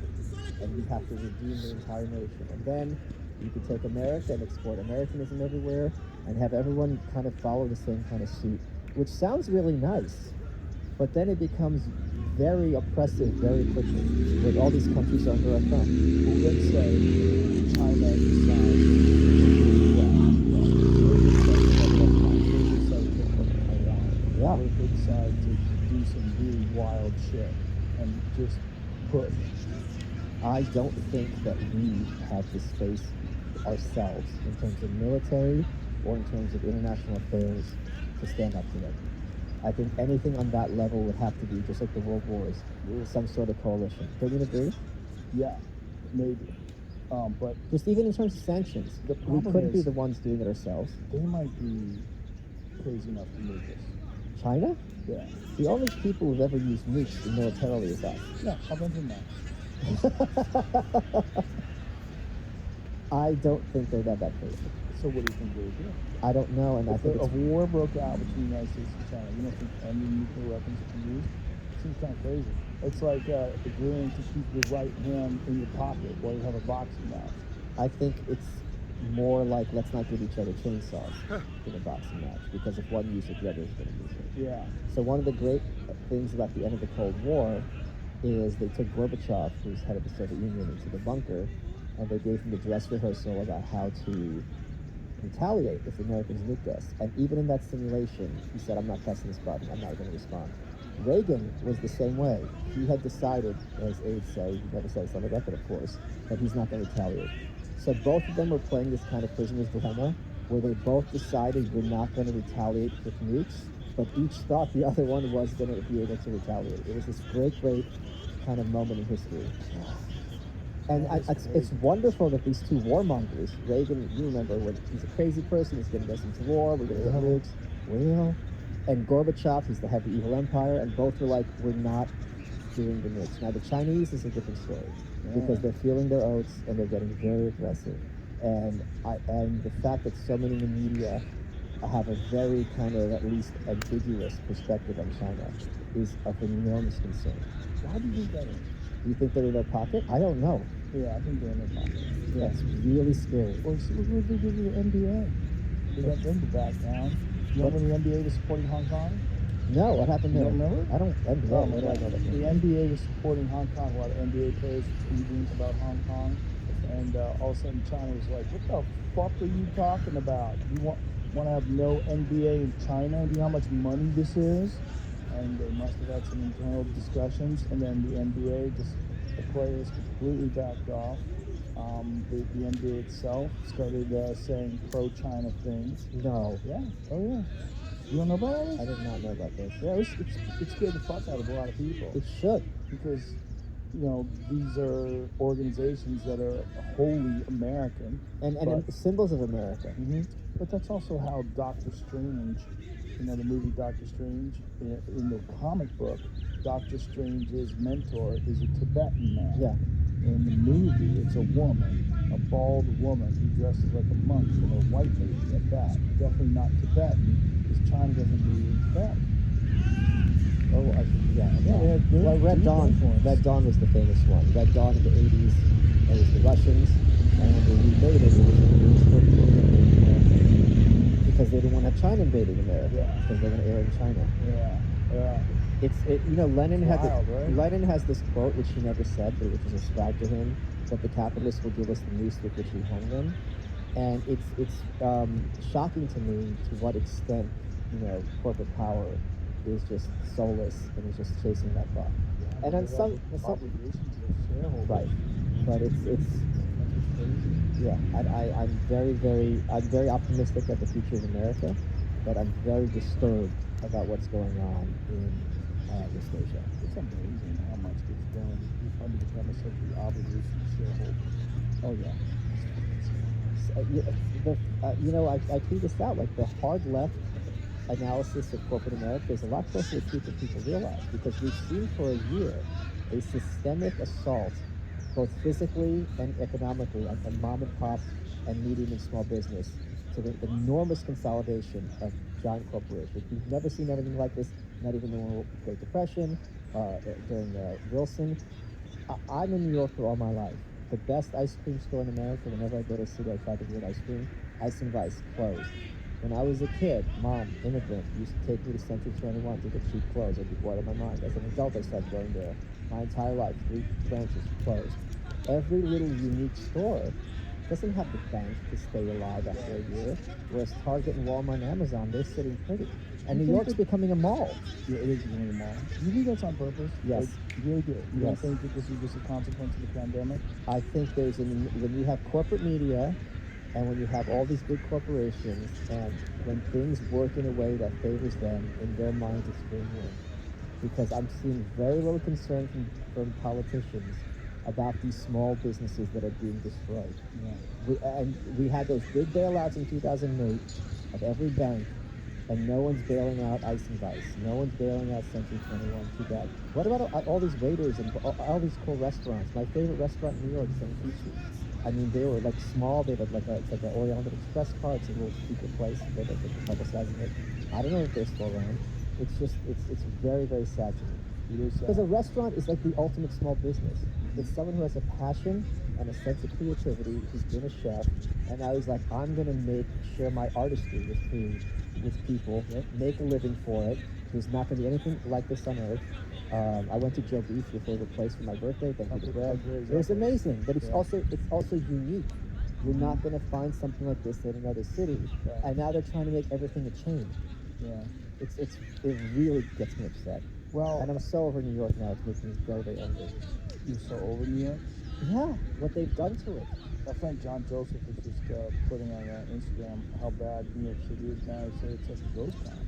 And we have to redeem the entire nation. And then you could take America and export Americanism everywhere and have everyone kind of follow the same kind of suit, which sounds really nice, but then it becomes very oppressive very quickly, when all these countries are under our thumb. Well, let's say China decides shit and just push. I don't think that we have the space ourselves in terms of military or in terms of international affairs to stand up to them. I think anything on that level would have to be just like the world wars, some sort of coalition. Don't you agree? Yeah, maybe. But Just even in terms of sanctions, The we problem couldn't be is- the ones doing it ourselves. they might be crazy enough to nuke us. China? Yeah. The only people who've ever used nukes militarily is us. Yeah, how about that? I don't think they're that crazy. So what do you think they would do? I don't know, and I If think a it's war broke out between the United States and China, you don't think any nuclear weapons would be used? It seems kind of crazy. It's like agreeing to keep your right hand in your pocket while you have a boxing match. I think it's more like let's not give each other chainsaws in a boxing match, because if one uses it, the other is going to use it. Yeah. So one of the great things about the end of the Cold War is they took Gorbachev, who's head of the Soviet Union, into the bunker, and they gave him the dress rehearsal about how to retaliate if the Americans nuked us. And even in that simulation, he said, I'm not pressing this button, I'm not going to respond. Reagan was the same way. He had decided, as aides say, he never said this on the record, of course, that he's not going to retaliate. So both of them were playing this kind of prisoner's dilemma, where they both decided we're not going to retaliate with nukes, but each thought the other one was going to be able to retaliate. It was this great kind of moment in history. And it's wonderful that these two warmongers, Reagan, you remember when he's a crazy person, he's getting us into war, we're going to get nukes, well, and Gorbachev, he's the head of the evil empire, and both were like, we're not doing the nukes. Now the Chinese is a different story, because they're feeling their oats and they're getting very aggressive. And the fact that so many in the media have a very kind of at least ambiguous perspective on China is of enormous concern. Why do you think that is? Do you think they're in their pocket? I don't know. Yeah, I think they're in their pocket. Yeah. That's really scary. Well, see what they did to the NBA. They got them to back down. You remember when the NBA was supporting Hong Kong? No, what happened You there? don't remember? I don't. NBA. Oh, What do I know about the that? NBA was supporting Hong Kong. A lot of NBA players were tweeting about Hong Kong, and all of a sudden China was like, "What the fuck are you talking about? You want to have no NBA in China? Do you know how much money this is?" And they must have had some internal discussions, and then the NBA the players completely backed off. The NBA itself started saying pro-China things. No, Yeah. Oh yeah. You don't know about I this? did not know about this. Yeah, it scared the fuck out of a lot of people. It should. Because these are organizations that are wholly American, And symbols of America. but that's also how Doctor Strange, the movie Doctor Strange, in the comic book, Doctor Strange's mentor is a Tibetan man. Yeah. In the movie, it's a woman, a bald woman who dresses like a monk and a white lady at that. Definitely not Tibetan, because China doesn't believe in Tibetan. Oh, yeah. they had good Well, Red deep Dawn. influence. Red Dawn was the famous one. Red Dawn in the 80s. It was the Russians, and when they invaded, it was the British were invading America because they didn't want to have China invading America Yeah. because they're going to air in China. Yeah. Lenin had Wild, right? Lenin has this quote which he never said, but which is ascribed to him, that the capitalists will give us the noose with which we hang them, and it's shocking to me to what extent corporate power is just soulless and is just chasing that buck. And on some obligation to their shareholders. right, but it's yeah. I'm very optimistic about the future of America, but I'm very disturbed about what's going on in West Asia. It's amazing how much gets done under the premise of the obligation to shareholders. Oh yeah. I tweet this out, like the hard left analysis of corporate America is a lot closer to truth than people realize, because we've seen for a year a systemic assault, both physically and economically, on mom and pop and medium and small business, to the enormous consolidation of giant corporations. We've never seen anything like this, not even during the Great Depression, during Wilson. I'm in New York for all my life. The best ice cream store in America, whenever I go to a city, I try to get ice cream. Ice and Vice, closed. When I was a kid, mom, immigrant, used to take me to Century 21 to get cheap clothes. I'd be bored out of my mind. As an adult, I started going there. My entire life, 3 branches closed. Every little unique store doesn't have the bank to stay alive after a year. Whereas Target and Walmart and Amazon, they're sitting pretty. And You New think York's that- becoming a mall. Yeah, it is becoming a mall. Do you think that's on purpose? Yes. Like, you really do. You don't Yes. think that this is just a consequence of the pandemic? I think when you have corporate media and when you have all these big corporations and when things work in a way that favors them, in their minds it's win-win. Because I'm seeing very little concern from politicians about these small businesses that are being destroyed. Yeah. We had those big bailouts in 2008 of every bank, and no one's bailing out Ice and Vice. No one's bailing out Century 21. Too bad. What about all these waiters and all these cool restaurants? My favorite restaurant in New York, St. Peachy. I mean, they were like small. They had it's like an Oriental Express car. It's a little secret place. They're publicizing it. I don't know if they're still around. It's just, it's very, very sad to me. It is sad. Because a restaurant is like the ultimate small business. It's someone who has a passion and a sense of creativity, who's been a chef, and now he's like, I'm going to share my artistry with food, with people, make a living for it. There's not going to be anything like this on earth. I went to Joe Beef, your favorite place, for my birthday. Thank you to Greg. It was amazing, but it's also unique. You're not going to find something like this in another city. Right. And now they're trying to make everything a chain. Yeah. It really gets me upset. Well, And I'm so over New York now. It's making me very, very angry. you're so over New York. Yeah, what they've done to it. My friend John Joseph was just putting on Instagram how bad New York City is now. He said it's like a ghost town.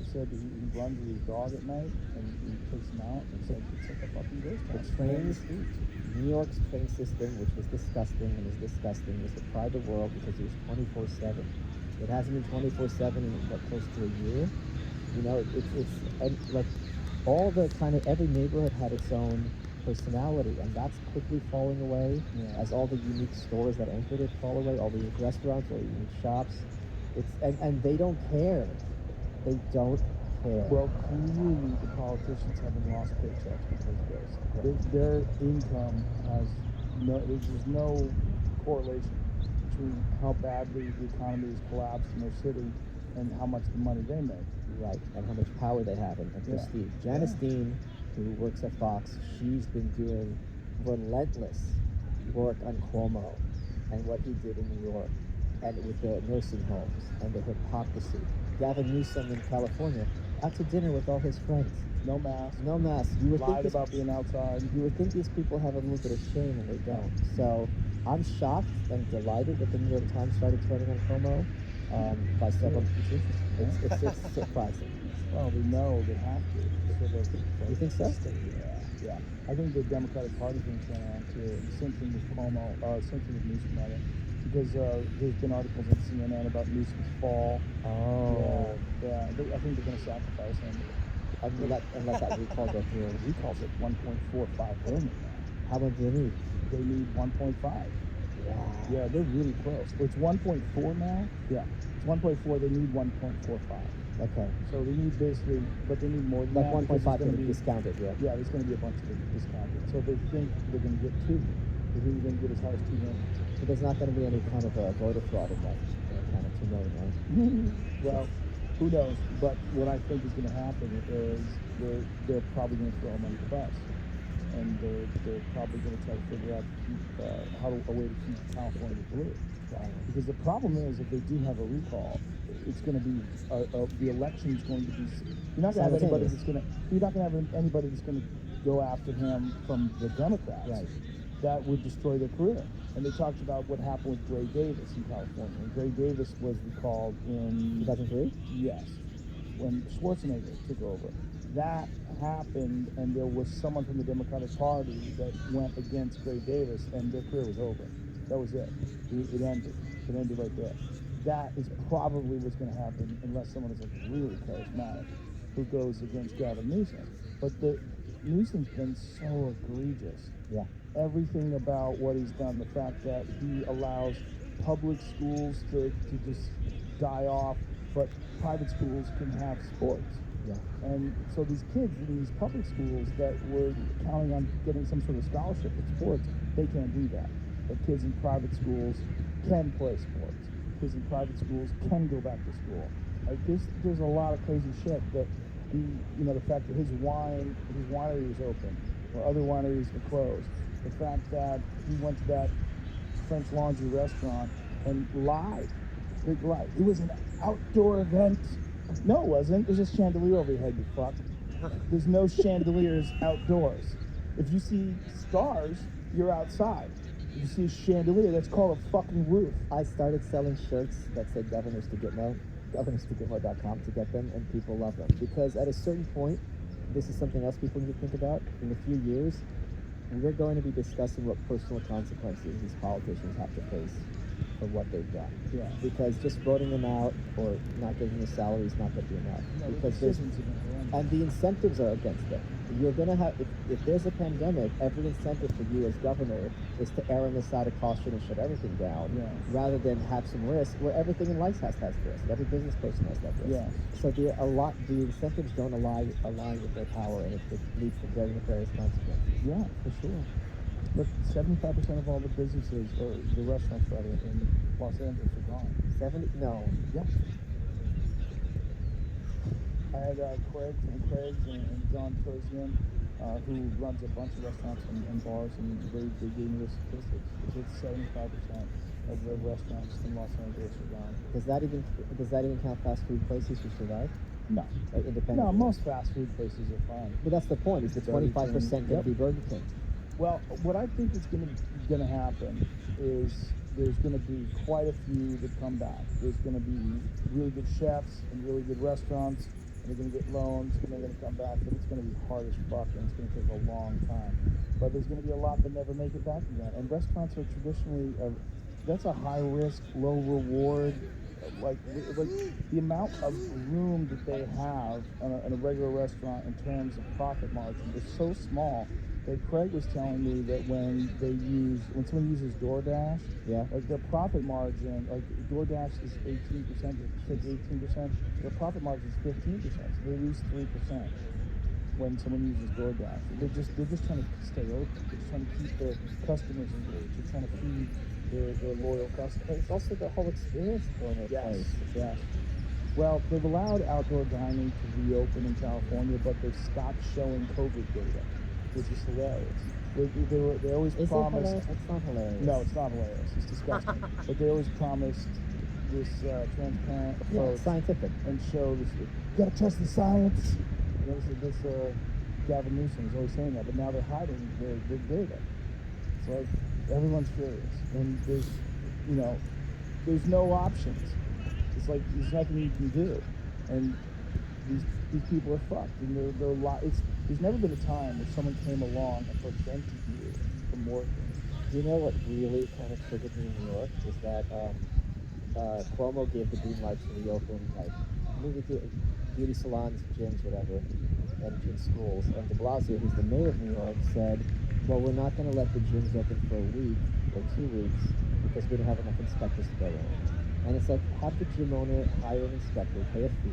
He said he runs with his dog at night and he takes him out. And he said it's like a fucking ghost town. The trains, New York's train system, which was disgusting and is disgusting, was the pride of the world because it was 24/7. It hasn't been 24/7 in close to a year. You know, and like all the kind of every neighborhood had its own personality, and that's quickly falling away as all the unique stores that anchored it fall away, all the unique restaurants, all the unique shops. And they don't care. They don't care. Well, clearly the politicians haven't lost paychecks because of this. Their income has there's no correlation between how badly the economy has collapsed in their city and how much the money they make. Right, and how much power they have and prestige. Janice Dean, who works at Fox, she's been doing relentless work on Cuomo and what he did in New York and with the nursing homes and the hypocrisy. Gavin Newsom in California, out to dinner with all his friends. No mask. No mask. You would Lied think about being outside. You would think these people have a little bit of shame, and they don't. So I'm shocked and delighted that the New York Times started turning on Cuomo by several. It's surprising. Well, we know they have to. You think so? Yeah. I think the Democratic Party's going to turn on too. The same thing with Cuomo, same thing with Newsom, rather. Because there's been articles on CNN about Newsom's fall. Oh. Yeah. I think they're going to sacrifice him. And let that recall go through. Recall's at 1.45 billion now. How much do they need? They need 1.5. Wow. Yeah, they're really close. It's 1.4 now. Yeah. It's 1.4. They need 1.45. Okay. So they need basically, but they need more than like that. 1.5 going to be discounted, yeah. Yeah, there's going to be a bunch of discounted. So they think they're going to get 2. They think they're going to get as high as 2 million. So there's not going to be any kind of voter fraud in that kind of 2 million, right? Well, who knows? But what I think is going to happen is they're probably going to throw them under the bus. And they're probably going to try to figure out a way to keep California blue. Because the problem is, if they do have a recall, it's going to be the election is going to be. You're not going to have anybody that's going to. You're not going to have anybody that's going to go after him from the Democrats. Right. That would destroy their career. And they talked about what happened with Gray Davis in California. And Gray Davis was recalled in 2003. Yes, when Schwarzenegger took over. That happened, and there was someone from the Democratic Party that went against Gray Davis, and their career was over. That was it. It ended. It ended right there. That is probably what's going to happen unless someone is like really charismatic who goes against Gavin Newsom. But Newsom's been so egregious. Yeah. Everything about what he's done, the fact that he allows public schools to just die off, but private schools can have sports. Yeah. And so these kids in these public schools that were counting on getting some sort of scholarship in sports, they can't do that. But kids in private schools can play sports. Kids in private schools can go back to school. Like there's a lot of crazy shit that the fact that his winery was open, or other wineries were closed. The fact that he went to that French Laundry restaurant and lied. Big lie. It was an outdoor event. No, it wasn't. There's a chandelier over your head, you fuck. There's no chandeliers outdoors. If you see stars, you're outside. If you see a chandelier, that's called a fucking roof. I started selling shirts that said Governors to Gitmo, governorstogitmo.com to get them, and people love them. Because at a certain point, this is something else people need to think about. In a few years, we're going to be discussing what personal consequences these politicians have to face for what they've done. Yeah. Because just voting them out or not giving them a salary is not going to be enough. No, the because there's, decisions are gonna go in. and the incentives are against them. You're going to have, if there's a pandemic, every incentive for you as governor is to err on the side of caution and shut everything down, Yeah. rather than have some risk where everything in life has risk. Every business person has that risk. Yeah. So the incentives don't align with their power, and it leads to very nefarious consequences. Yeah, for sure. But 75% of all the businesses, or the restaurants rather, in Los Angeles are gone. 70? No. Yeah. I had Craig from Craig's and John Trozian, who runs a bunch of restaurants and bars, and they gave me the statistics. It's 75% of the restaurants in Los Angeles are gone. Does that even count fast food places who survive? No. Independent. No, most fast food places are fine. But that's the point. Is the 25% going to be Burger King? Well, what I think is gonna happen is there's gonna be quite a few that come back. There's gonna be really good chefs and really good restaurants, and they're gonna get loans and they're gonna come back, but it's gonna be hard as fuck and it's gonna take a long time. But there's gonna be a lot that never make it back again. And restaurants are traditionally that's a high risk, low reward. Like the amount of room that they have in a regular restaurant in terms of profit margin is so small that Craig was telling me that when someone uses DoorDash, Yeah. like their profit margin, like DoorDash is 18%, take 18%, their profit margin is 15%, so they lose 3% when someone uses DoorDash. They're just trying to stay open. They're just trying to keep their customers engaged. They're trying to feed their loyal customers. It's also the whole experience going to place. Yes. Well, they've allowed outdoor dining to reopen in California, but they've stopped showing COVID data, which is hilarious. They always Is promised. it hilarious? It's not hilarious. No, it's not hilarious. It's disgusting. But they always promised this transparent approach scientific. and show this. You gotta trust the science. You know, this Gavin Newsom is always saying that, but now they're hiding their data. It's like everyone's furious, and there's no options. It's like there's nothing you can do, and these people are fucked, and there's never been a time where someone came along and prevented you from working. You know what really kind of triggered me in New York is that Cuomo gave the green light to reopen like movie theater, beauty salons, gyms, whatever, and in schools. And de Blasio, who's the mayor of New York, said, well, we're not going to let the gyms open for a week or 2 weeks because we don't have enough inspectors to go in. And it's like, have the gym owner hire an inspector, pay a fee.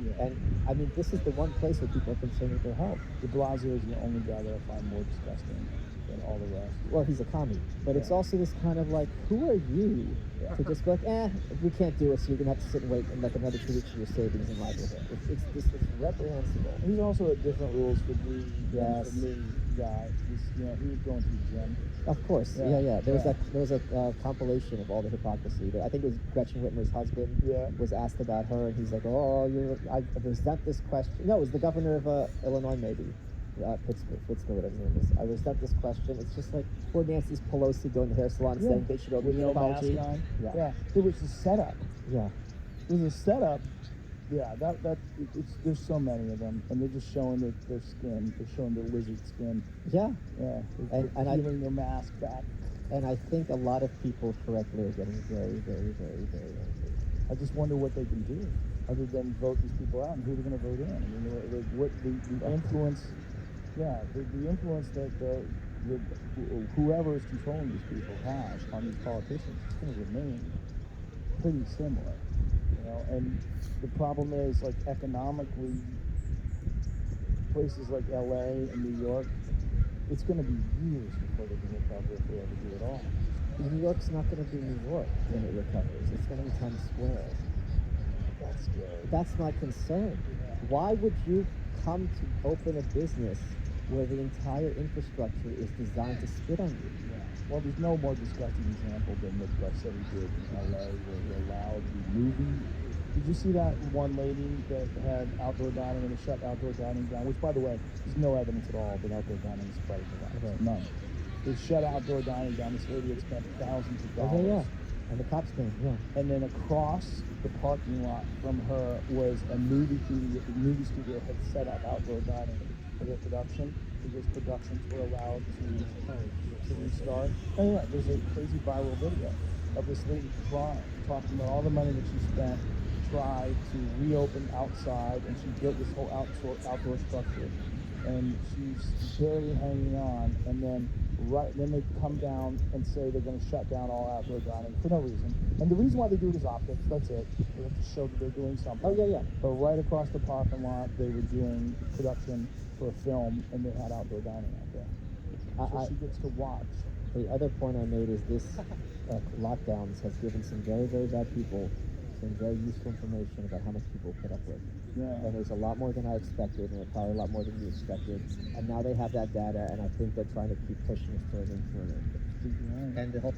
Yeah. And I mean, this is the one place where people are concerned with their health. De Blasio is the only guy that I find more disgusting than all the rest. Well, he's a commie, but it's also this kind of like, who are you to just be like, we can't do it, so you're gonna have to sit and wait and like another 2 weeks for your savings and livelihood. It's reprehensible. He's also a different rules for me Yes. for me guy. He was going to the gym. Of course, Yeah. yeah. There was a compilation of all the hypocrisy. I think it was Gretchen Whitmer's husband was asked about her, and he's like, "Oh, I resent this question." No, it was the governor of Illinois, maybe. Pittsburgh, whatever his name is. I resent this question. It's just like poor Nancy Pelosi going to the hair salon saying they should open with an no apology. mask on. Yeah. It was a setup. Yeah. It was a setup. Yeah, there's so many of them, and they're just showing their skin. They're showing their lizard skin. Yeah. Yeah. And peeling their mask back. And I think a lot of people correctly are getting very, very, very, very angry. I just wonder what they can do other than vote these people out and who they're going to vote in. I mean, what the influence. Yeah, the influence that whoever is controlling these people has on these politicians is going to remain pretty similar, And the problem is, like, economically, places like LA and New York, it's going to be years before they can recover if they ever do at all. New York's not going to be New York when it recovers. It's going to be Times Square. That's scary. That's my concern. Why would you come to open a business where the entire infrastructure is designed to spit on you? Well, there's no more disgusting example than what Garcetti did in LA, where he allowed the movie. Did you see that one lady that had outdoor dining and they shut outdoor dining down? Which, by the way, there's no evidence at all that outdoor dining is spreading the virus. Right. None. They shut outdoor dining down. This lady had spent thousands of Oh, dollars. yeah. And the cops came, yeah. And then across the parking lot from her was a movie studio. The movie studio had set up outdoor dining for their production because productions were allowed to restart. Anyway, there's a crazy viral video of this lady crying, talking about all the money that she spent to try to reopen outside, and she built this whole outdoor structure, and she's barely hanging on. And then then they come down and say they're going to shut down all outdoor dining for no reason. And the reason why they do it is optics. That's it. They have to show that they're doing something. Oh, yeah, yeah. But right across the parking lot, they were doing production for a film, and they had outdoor dining out there. So she gets to watch. The other point I made is this lockdowns have given some very, very bad people some very useful information about how much people put up with. Yeah. And it was a lot more than I expected, and probably a lot more than you expected. And now they have that data, and I think they're trying to keep pushing us further and further. Right. And the whole